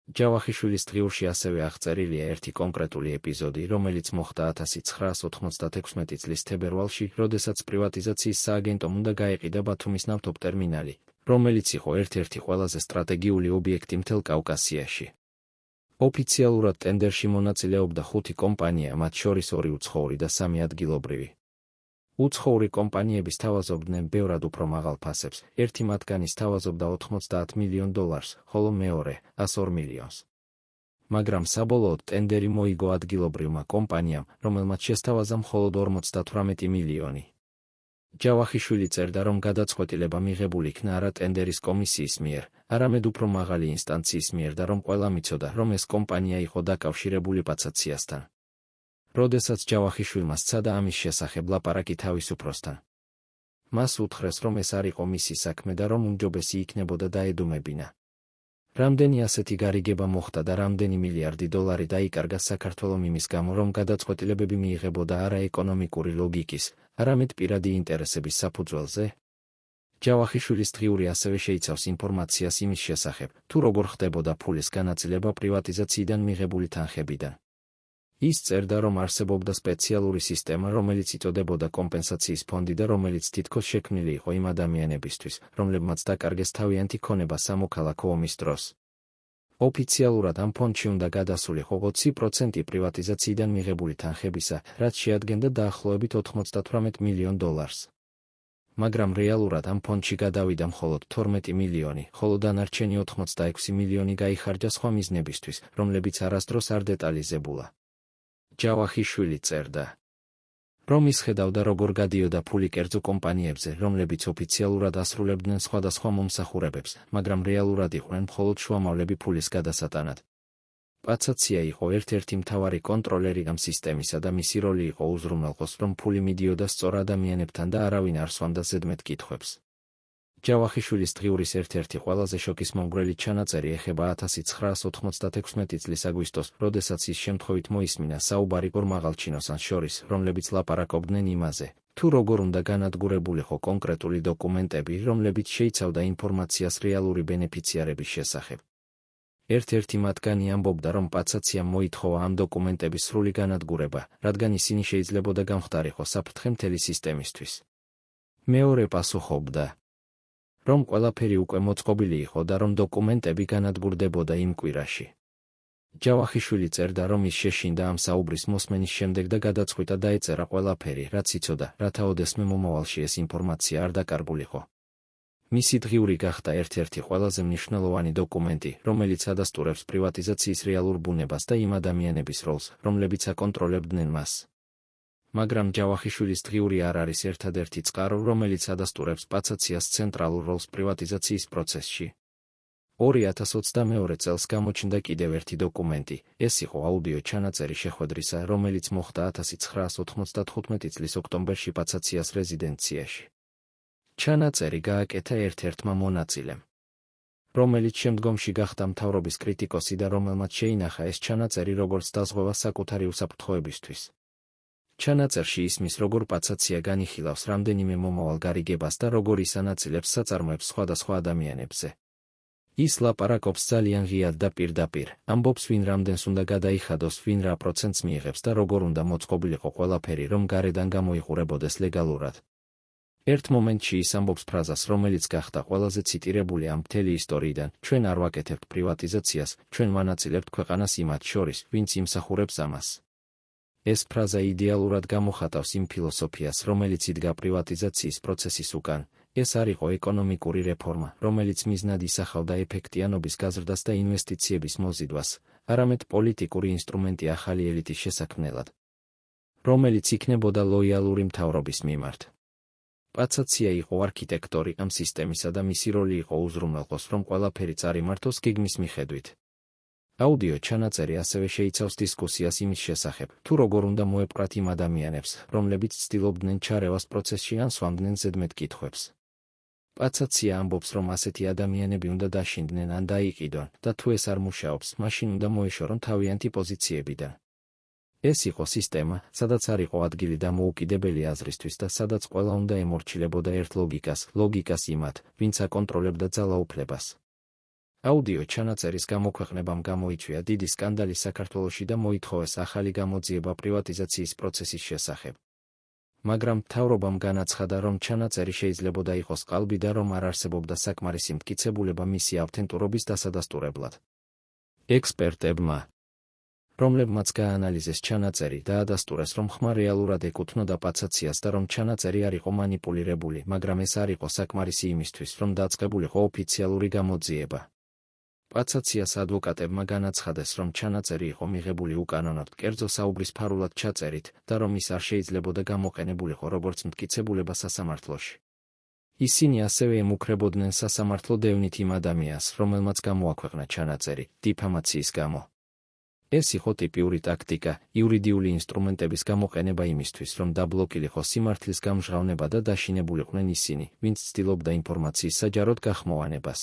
ჯავახიშვილის დღიურში ასევე აღწერილია ერთი კონკრეტული ეპიზოდი, რომელიც მოხდა 1996 წლის თებერვალში, როდესაც პრივატიზაციის სააგენტომ უნდა გაეყიდა ბათუმის ნავთობტერმინალი, რომელიც იყო ერთ-ერთი ყველაზე სტრატეგიული ობიექტი მთელ კავკასიაში. ოფიციალურად ტენდერში მონაწილეობდა 5 კომპანია, მათ შორის 2 უცხოური და 3 ადგილობრივი. უცხოური კომპანიები სთავაზობდნენ ბევრად უფრო მაღალ ფასებს, ერთი მათგანი სთავაზობდა $90 მილიონ, ხოლო მეორე $102 მილიონს. მაგრამ საბოლოოდ ტენდერი მოიგო ადგილობრივმა კომპანიამ, რომელმაც შესთავაზა მხოლოდ $58 მილიონი. ჯავახიშვილი წერდა, რომ გადაწყვეტილება მიღებული იქნა არა ტენდერის კომისიის მიერ, არამედ უფრო მაღალი ინსტანციის მიერ და რომ ყველამ იცოდა, რომ ეს კომპანია იყო დაკავშირებული პაცაციასთან. როდესაც ჯავახიშვილმა სცადა ამის შესახებ ლაპარაკი თავის უფროსთან, მას უთხრეს, რომ ეს არ იყო მისი საქმე და რომ უმჯობესი იქნებოდა დაედუმებინა. რამდენი ასეთი გარიგება მოხდა და რამდენი მილიარდი დოლარი დაიკარგა საქართველომ იმის გამო, რომ გადაწყვეტილებები მიიღებოდა არა ეკონომიკური ლოგიკის, არამედ პირადი ინტერესების საფუძველზე? ჯავახიშვილის დღიური ასევე შეიცავს ინფორმაციას იმის შესახებ, თუ როგორ ხდებოდა ფულის განაწილება პრივატიზაციიდან მიღებული თანხებიდან. ის წერდა, რომ არსებობდა სპეციალური სისტემა, რომელიც იწოდებოდა კომპენსაციის ფონდი და რომელიც თითქოს შექმნილი იყო იმ ადამიანებისთვის, რომლებმაც დაკარგეს თავიანთი ქონება სამოქალაქო ომის დროს. ოფიციალურად ამ ფონდში უნდა გადასულიყო 20% პრივატიზაციიდან მიღებული თანხებისა, რაც შეადგენდა დაახლოებით $98 მილიონ. მაგრამ რეალურად ამ ფონდში გადავიდა მხოლოდ 12 მილიონი, ხოლო დანარჩენი 86 მილიონი გაიხარჯა სხვა მიზნებისთვის, რომლებიც არასდროს არ დეტალიზებულა. ჯავახიშვილი წერდა, რომ ის ხედავდა, როგორ გადიოდა ფული კერძო კომპანიებზე, რომლებიც ოფიციალურად ასრულებდნენ სხვადასხვა მომსახურებებს, მაგრამ რეალურად იყვნენ მხოლოდ შუამავლები ფულის გადასატანად. პაცაცია იყო ერთ-ერთი მთავარი კონტროლერი ამ სისტემისა და მისი როლი იყო უზრუნველყოს, რომ ფული მიდიოდა სწორ ადამიანებთან და არავინ არ სვამდა ზედმეტ კითხვებს. ჯავახიშვილის დღიურის ერთ-ერთი ყველაზე შოკისმომგვრელი ჩანაწერი ეხება 1996 წლის აგვისტოს, როდესაც ის შემთხვევით მოისმინა საუბარი ორ მაღალჩინოსანს შორის, რომლებიც ლაპარაკობდნენ იმაზე, თუ როგორ უნდა განადგურებულიყო კონკრეტული დოკუმენტები, რომლებიც შეიცავდა ინფორმაციას რეალური ბენეფიციარების შესახებ. ერთ-ერთი მათგანი ამბობდა, რომ პაცაციამ მოითხოვა ამ დოკუმენტების სრული განადგურება, რადგან ისინი შეიძლებოდა გამხდარიყო საფრთხე მთელი სისტემისთვის. მეორე პასუხობდა, რომ ყველაფერი უკვე მოწყობილი იყო და რომ დოკუმენტები განადგურდებოდა იმ კვირაში. ჯავახიშვილი წერდა, რომ ის შეშინდა ამ საუბრის მოსმენის შემდეგ და გადაწყვიტა დაეწერა ყველაფერი, რაც იცოდა, რათა ოდესმე მომავალში ეს ინფორმაცია არ დაკარგულიყო. მისი დღიური გახდა ერთ-ერთი ყველაზე მნიშვნელოვანი დოკუმენტი, რომელიც ადასტურებს პრივატიზაციის რეალურ ბუნებას და იმ ადამიანების როლს, რომლებიც აკონტროლებდნენ მას. მაგრამ ჯავახიშვილის დღიური არ არის ერთადერთი წყარო, რომელიც ადასტურებს პაცაციას ცენტრალურ როლს პრივატიზაციის პროცესში. 2022 წელს გამოჩნდა კიდევ ერთი დოკუმენტი, ეს იყო აუდიო ჩანაწერი შეხვედრისა, რომელიც მოხდა 1995 წლის ოქტომბერში პაცაციას რეზიდენციაში. ჩანაწერი გააკეთა ერთ-ერთმა მონაწილემ, რომელიც შემდგომში გახდა მთავრობის კრიტიკოსი და რომელმაც შეინახა ეს ჩანაწერი როგორც დაზღვევა საკუთარი უსაფრთხოებისთვის. ჩანაწერში ისმის, როგორ პაცაცია განიხილავს რამდენიმე მომავალ გარიგებას და როგორ ის ანაწილებს საწარმოებს სხვადასხვა ადამიანებზე. ის ლაპარაკობს ძალიან ღიად და პირდაპირ, ამბობს ვინ რამდენს უნდა გადაიხადოს, ვინ რა პროცენტს მიიღებს და როგორ უნდა მოწყობილიყო ყველაფერი, რომ გარედან გამოიყურებოდეს ლეგალურად. ერთ მომენტში ის ამბობს ფრაზას, რომელიც გახდა ყველაზე ციტირებული ამ მთელი ისტორიიდან: ჩვენ არ ვაკეთებთ პრივატიზაციას, ჩვენ ვანაწილებთ ქვეყანას იმათ შორის, ვინც იმსახურებს ამას. ეს ფრაზა იდეალურად გამოხატავს იმ ფილოსოფიას, რომელიც იდგა პრივატიზაციის პროცესის უკან. ეს არ იყო ეკონომიკური რეფორმა, რომელიც მიზნად ისახავდა ეფექტიანობის გაზრდას და ინვესტიციების მოზიდვას, არამედ პოლიტიკური ინსტრუმენტი ახალი ელიტის შესაქმნელად, რომელიც იქნებოდა ლოიალური მთავრობის მიმართ. პაცაცია იყო არქიტექტორი ამ სისტემისა და მისი როლი იყო უზრუნველყოს, რომ ყველაფერი წარიმართოს გეგმის მიხედვით. აუდიო ჩანაწერი ასევე შეიცავს დისკუსიას იმის შესახებ, თუ როგორ უნდა მოეპყრათ იმ ადამიანებს, რომლებიც ცდილობდნენ ჩარევას პროცესში ან სვამდნენ ზედმეტ კითხვებს. პაცაცია ამბობს, რომ ასეთი ადამიანები უნდა დაშინდნენ ან დაიყიდონ და თუ ეს არ მუშაობს, მაშინ უნდა მოეშორონ თავიანთი პოზიციებიდან. ეს იყო სისტემა, სადაც არ იყო ადგილი დამოუკიდებელი აზრისთვის და სადაც ყველა უნდა ემორჩილებოდა ერთ ლოგიკას იმათ, ვინც აკონტროლებდა ძალაუფლებას. აუდიო ჩანაწერის გამოქვეყნებამ გამოიწვია დიდი სკანდალი საქართველოში და მოითხოვეს ახალი გამოძიება პრივატიზაციის პროცესის შესახებ. მაგრამ მთავრობამ განაცხადა, რომ ჩანაწერი შეიძლებოდა იყოს ყალბი და რომ არ არსებობდა საკმარისი მტკიცებულება მისი ავთენტურობის დასადასტურებლად. ექსპერტებმა, რომლებმაც გაანალიზეს ჩანაწერი, დაადასტურეს, რომ ხმა რეალურად ეკუთვნოდა პაცაციას და რომ ჩანაწერი არ იყო მანიპულირებული, მაგრამ ეს არ იყო საკმარისი იმისთვის, რომ დაწყებულიყო ოფიციალური გამოძიება. პაცაციას ადვოკატებმა განაცხადეს, რომ ჩანაწერი იყო მიღებული უკანონოდ, კერძო საუბრის ფარულად ჩაწერით და რომ ის არ შეიძლებოდა გამოყენებულიყო როგორც მტკიცებულება სასამართლოში. ისინი ასევე ემუქრებოდნენ სასამართლო დევნით იმ ადამიანს, რომელმაც გამოაქვეყნა ჩანაწერი, დიფამაციის გამო. ეს იყო ტიპიური ტაქტიკა, იურიდიული ინსტრუმენტების გამოყენება იმისთვის, რომ დაბლოკილიყო სიმართლის გამჟღავნება და დაშინებულიყვნენ ისინი, ვინც ცდილობდა ინფორმაციის საჯაროდ გახმოვანებას.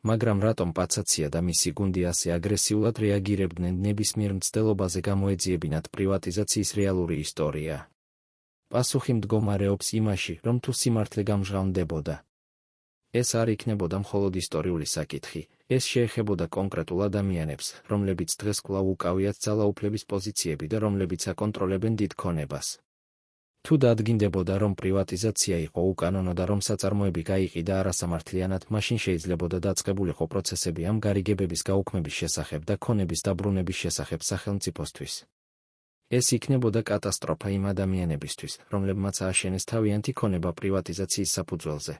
მაგრამ რატომ პაცაცია და მისი გუნდი ასე აგრესიულად რეაგირებდნენ ნებისმიერ მცდელობაზე გამოეძიებინათ პრივატიზაციის რეალური ისტორია? პასუხი მდგომარეობს იმაში, რომ თუ სიმართლე გამჟღავნდებოდა, ეს არ იქნებოდა მხოლოდ ისტორიული საკითხი, ეს შეეხებოდა კონკრეტულ ადამიანებს, რომლებიც დღეს კვლავ უკავიათ ძალაუფლების პოზიციები და რომლებიც აკონტროლებენ დიდ ქონებას. თუ დადგინდებოდა, რომ პრივატიზაცია იყო უკანონო და რომ საწარმოები გაიყიდა არასამართლიანად, მაშინ შეიძლებოდა დაწყებულიყო პროცესები ამ გარიგებების გაუქმების შესახებ და ქონების დაბრუნების შესახებ სახელმწიფოსთვის. ეს იქნებოდა კატასტროფა იმ ადამიანებისთვის, რომლებმაც ააშენეს თავიანთი ქონება პრივატიზაციის საფუძველზე.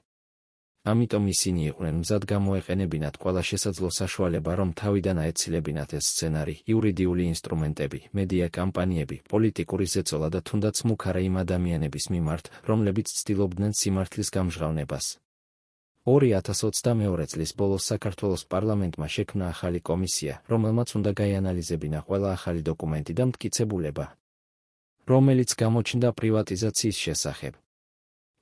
ამიტომ ისინი იყვნენ მზად გამოეყენებინათ ყველა შესაძლო საშუალება, რომ თავიდან აეცილებინათ ეს სცენარი, იურიდიული ინსტრუმენტები, მედია კამპანიები, პოლიტიკური ზეწოლა და თუნდაც მუქარა იმ ადამიანების მიმართ, რომლებიც ცდილობდნენ სიმართლის გამჟღავნებას. 2022 წლის ბოლოს საქართველოს პარლამენტმა შექმნა ახალი კომისია, რომელმაც უნდა გაიანალიზებინა ყველა ახალი დოკუმენტი და მტკიცებულება, რომელიც გამოჩნდა პრივატიზაციის შესახებ.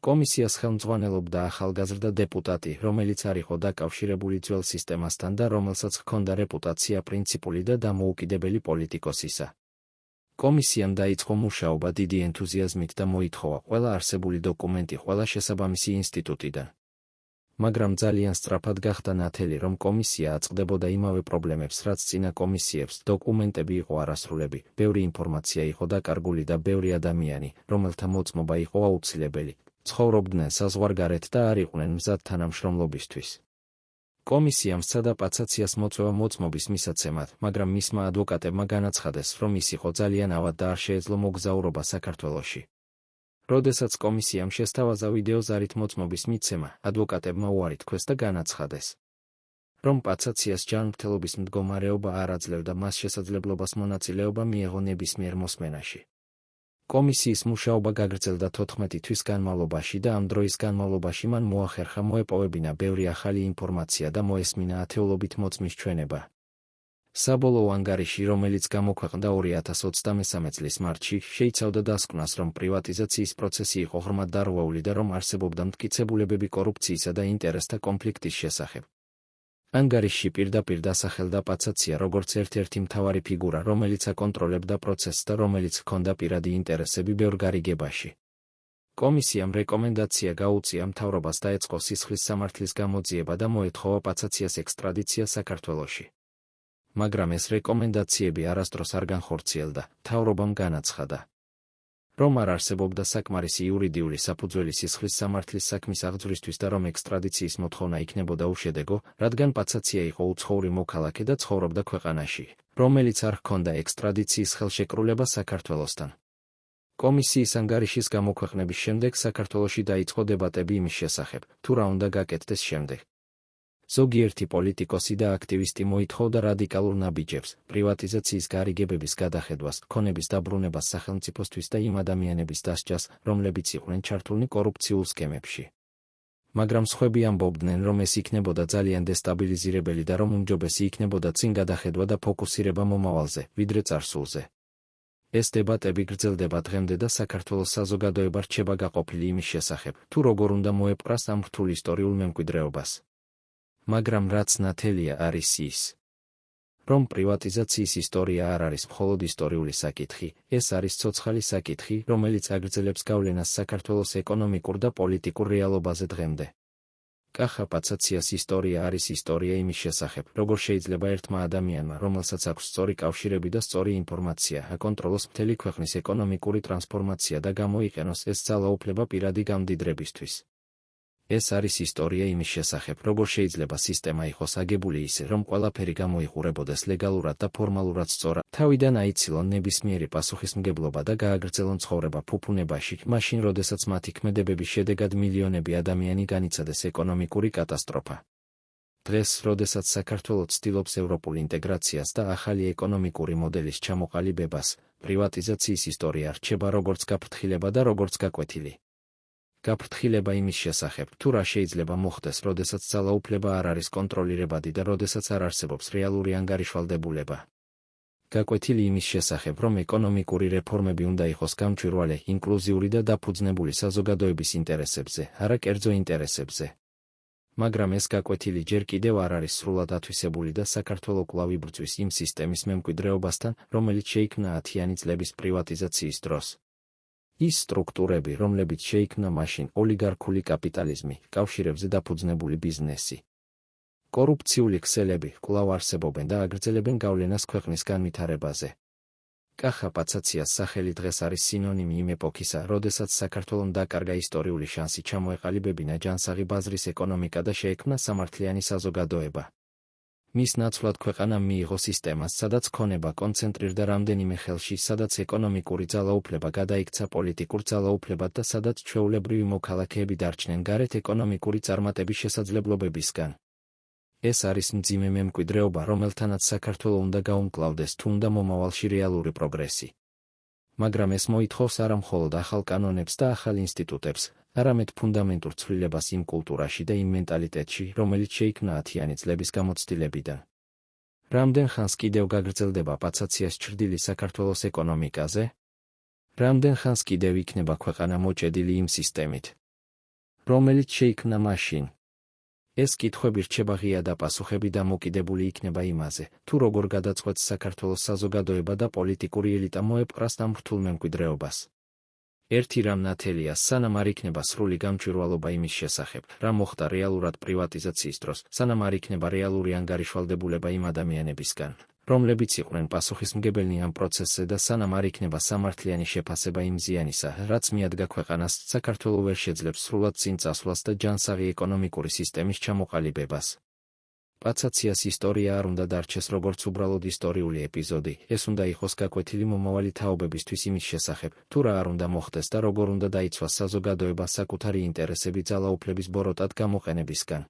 კომისიას ხელმძღვანელობდა ახალგაზრდა დეპუტატი, რომელიც არ იყო დაკავშირებული ძველ სისტემასთან და რომელსაც ჰქონდა რეპუტაცია პრინციპული და დამოუკიდებელი პოლიტიკოსისა. კომისიამ დაიწყო მუშაობა დიდი ენთუზიაზმით და მოითხოვა ყველა არსებული დოკუმენტი ყველა შესაბამისი ინსტიტუტიდან. მაგრამ ძალიან სწრაფად გახდა ნათელი, რომ კომისია აწყდებოდა იმავე პრობლემებს, რაც წინა კომისიებს. დოკუმენტები იყო არასრულები, ბევრი ინფორმაცია იყო დაკარგული და ბევრი ადამიანი, რომელთა მოწმობა იყო აუცილებელი, ცხოვრობდნენ საზღვარგარეთ და არ იყვნენ მზად თანამშრომლობისთვის. კომისიამ სცადა პაცაციას მოწვევა მოწმობის მისაცემად, მაგრამ მისმა ადვოკატებმა განაცხადეს, რომ ის იყო ძალიან ავად და არ შეეძლო მოგზაურობა საქართველოში. როდესაც კომისიამ შესთავაზა ვიდეო ზარით მოწმობის მიცემა, ადვოკატებმა უარი თქვეს და განაცხადეს, რომ პაცაციას ჯანმრთელობის მდგომარეობა არ აძლევდა მას შესაძლებლობას მონაწილეობა მიეღო ნებისმიერ მოსმენაში. კომისიის მუშაობა გაგრძელდა 14 თვის განმავლობაში და ამ დროის განმავლობაში მან მოახერხა მოეპოვებინა ბევრი ახალი ინფორმაცია და მოესმინა ათეულობით მოწმის ჩვენება. საბოლოო ანგარიში, რომელიც გამოქვეყნდა 2023 წლის მარტში, შეიცავდა დასკვნას, რომ პრივატიზაციის პროცესი იყო ღრმად დარღვეული და რომ არსებობდა მტკიცებულებები კორუფციისა და ინტერესთა კონფლიქტის შესახებ. ანგარიშში პირდაპირ დასახელდა პაცაცია როგორც ერთ-ერთი მთავარი ფიგურა, რომელიც აკონტროლებდა პროცესს და რომელიც ჰქონდა პირადი ინტერესები ბევრ გარიგებაში. კომისიამ რეკომენდაცია გაუწია მთავრობას დაეწყო სისხლის სამართლის გამოძიება და მოეთხოვა პაცაციას ექსტრადიცია საქართველოში. მაგრამ ეს რეკომენდაციები არასდროს არ განხორციელდა. მთავრობამ განაცხადა, რომ არ არსებობდა საკმარისი იურიდიული საფუძველი სისხლის სამართლის საქმის აღძვრისთვის და რომ ექსტრადიციის მოთხოვნა იქნებოდა უშედეგო, რადგან პაცაცია იყო უცხოური მოქალაქე და ცხოვრობდა ქვეყანაში, რომელიც არ ჰქონდა ექსტრადიციის ხელშეკრულება საქართველოსთან. კომისიის ანგარიშის გამოქვეყნების შემდეგ საქართველოში დაიწყო დებატები იმის შესახებ, თუ რა უნდა გაკეთდეს შემდეგ. ზოგიერთი პოლიტიკოსი და აქტივისტი მოითხოვდა რადიკალურ ნაბიჯებს, პრივატიზაციის გარიგებების გადახედვას, ქონების დაბრუნებას სახელმწიფოსთვის და იმ ადამიანების დასჯას, რომლებიც იყვნენ ჩართულნი კორუფციულ სქემებში. მაგრამ სხვები ამბობდნენ, რომ ეს იქნებოდა ძალიან დესტაბილიზირებელი და რომ უმჯობესი იქნებოდა წინ გადახედვა და ფოკუსირება მომავალზე, ვიდრე წარსულზე. ეს დებატები გრძელდება დღემდე და საქართველოს საზოგადოება რჩება გაყოფილი იმის შესახებ, თუ როგორ უნდა მოეპყრას ამ რთულ ისტორიულ მემკვიდრეობას. მაგრამ რაც ნათელია არის ის, რომ პრივატიზაციის ისტორია არ არის მხოლოდ ისტორიული საკითხი, ეს არის ცოცხალი საკითხი, რომელიც აგრძელებს გავლენას საქართველოს ეკონომიკურ და პოლიტიკურ რეალობაზე დღემდე. კახა პაცაციას ისტორია არის ისტორია იმის შესახებ, როგორ შეიძლება ერთმა ადამიანმა, რომელსაც აქვს სწორი კავშირები და სწორი ინფორმაცია, აკონტროლოს მთელი ქვეყნის ეკონომიკური ტრანსფორმაცია და გამოიყენოს ეს ძალაუფლება პირადი გამდიდრებისთვის. ეს არის ისტორია იმის შესახებ, როგორ შეიძლება სისტემა იყოს აგებული ისე, რომ ყველაფერი გამოიყურებოდეს ლეგალურად და ფორმალურად სწორად, თავიდან აიცილონ ნებისმიერი პასუხისმგებლობა და გააგრძელონ ცხოვრება ფუფუნებაში, მაშინ როდესაც მათი ქმედებების შედეგად მილიონები ადამიანი განიცადეს ეკონომიკური კატასტროფა. დღეს, როდესაც საქართველო ცდილობს ევროპულ ინტეგრაციას და ახალი ეკონომიკური მოდელის ჩამოყალიბებას, პრივატიზაციის ისტორია რჩება როგორც გაფრთხილება და როგორც გაკვეთილი. გაფრთხილება იმის შესახებ, თუ რა შეიძლება მოხდეს, როდესაც ძალაუფლება არ არის კონტროლირებადი და როდესაც არ არსებობს რეალური ანგარიშვალდებულება. გაკვეთილი იმის შესახებ, რომ ეკონომიკური რეფორმები უნდა იყოს გამჭვირვალე, ინკლუზიური და დაფუძნებული საზოგადოების ინტერესებზე, არა კერძო ინტერესებზე. მაგრამ ეს გაკვეთილი ჯერ კიდევ არ არის სრულად ათვისებული და საქართველო კვლავ იბრძვის იმ სისტემის მემკვიდრეობასთან, რომელიც შეიქმნა 10-იანი წლების პრივატიზაციის დროს. ის სტრუქტურები, რომლებიც შეიქმნა მაშინ, ოლიგარქული კაპიტალიზმი, კავშირებზე დაფუძნებული ბიზნესი, კორუფციული ქსელები კვლავ არსებობენ და აგრძელებენ გავლენას ქვეყნის განვითარებაზე. კახა პაცაციას სახელი დღეს არის სინონიმი იმ ეპოქისა, როდესაც საქართველომ დაკარგა ისტორიული შანსი ჩამოეყალიბებინა ჯანსაღი ბაზრის ეკონომიკა და შეექმნა სამართლიანი საზოგადოება. მის ნაცვლად ქვეყანამ მიიღო სისტემას, სადაც ქონება კონცენტრირდა რამდენიმე ხელში, სადაც ეკონომიკური ძალაუფლება გადაიქცა პოლიტიკურ ძალაუფლებად და სადაც ჩვეულებრივი მოქალაქეები დარჩნენ გარეთ ეკონომიკური წარმატების შესაძლებლობებისგან. ეს არის მძიმე მემკვიდრეობა, რომელთანაც საქართველო უნდა გაუმკლავდეს, თუ უნდა მომავალში რეალური პროგრესი. მაგრამ ეს მოითხოვს არა მხოლოდ ახალ კანონებს და ახალ ინსტიტუტებს, არამედ ფუნდამენტურ ცვლილებას იმ კულტურაში და იმ მენტალიტეტში, რომელიც შეიქმნა 10-იანი წლების გამოცდილებიდან. რამდენ ხანს კიდევ გაგრძელდება პაცაციას ჩრდილი საქართველოს ეკონომიკაზე? რამდენ ხანს კიდევ იქნება ქვეყანა მოჭედილი იმ სისტემით, რომელიც შეიქმნა მაშინ? ეს კითხვები რჩება ღია და პასუხები დამოკიდებული იქნება იმაზე, თუ როგორ გადაწყვეტს საქართველოს საზოგადოება და პოლიტიკური ელიტა მოეპყრას ამ რთულ მემკვიდრეობას. ერთი რამ ნათელია, სანამ არ იქნება სრული გამჭვირვალობა იმის შესახებ, რა მოხდა რეალურად პრივატიზაციის დროს, სანამ არ იქნება რეალური ანგარიშვალდებულება იმ ადამიანებისგან, რომლებიც იყვნენ პასუხისმგებელნი ამ პროცესზე და სანამ არ იქნება სამართლიანი შეფასება იმ ზიანისა, რაც მიადგა ქვეყანას, საქართველო ვერ შეძლებს სრულად წინ წასვლას და ჯანსაღი ეკონომიკური სისტემის ჩამოყალიბებას. პაცაციას ისტორია არ უნდა დარჩეს როგორც უბრალოდ ისტორიული ეპიზოდი, ეს უნდა იყოს გაკვეთილი მომავალი თაობებისთვის იმის შესახებ, თუ რა არ უნდა მოხდეს და როგორ უნდა დაიცვას საზოგადოება საკუთარი ინტერესები ძალაუფლების ბოროტად გამოყენებისგან.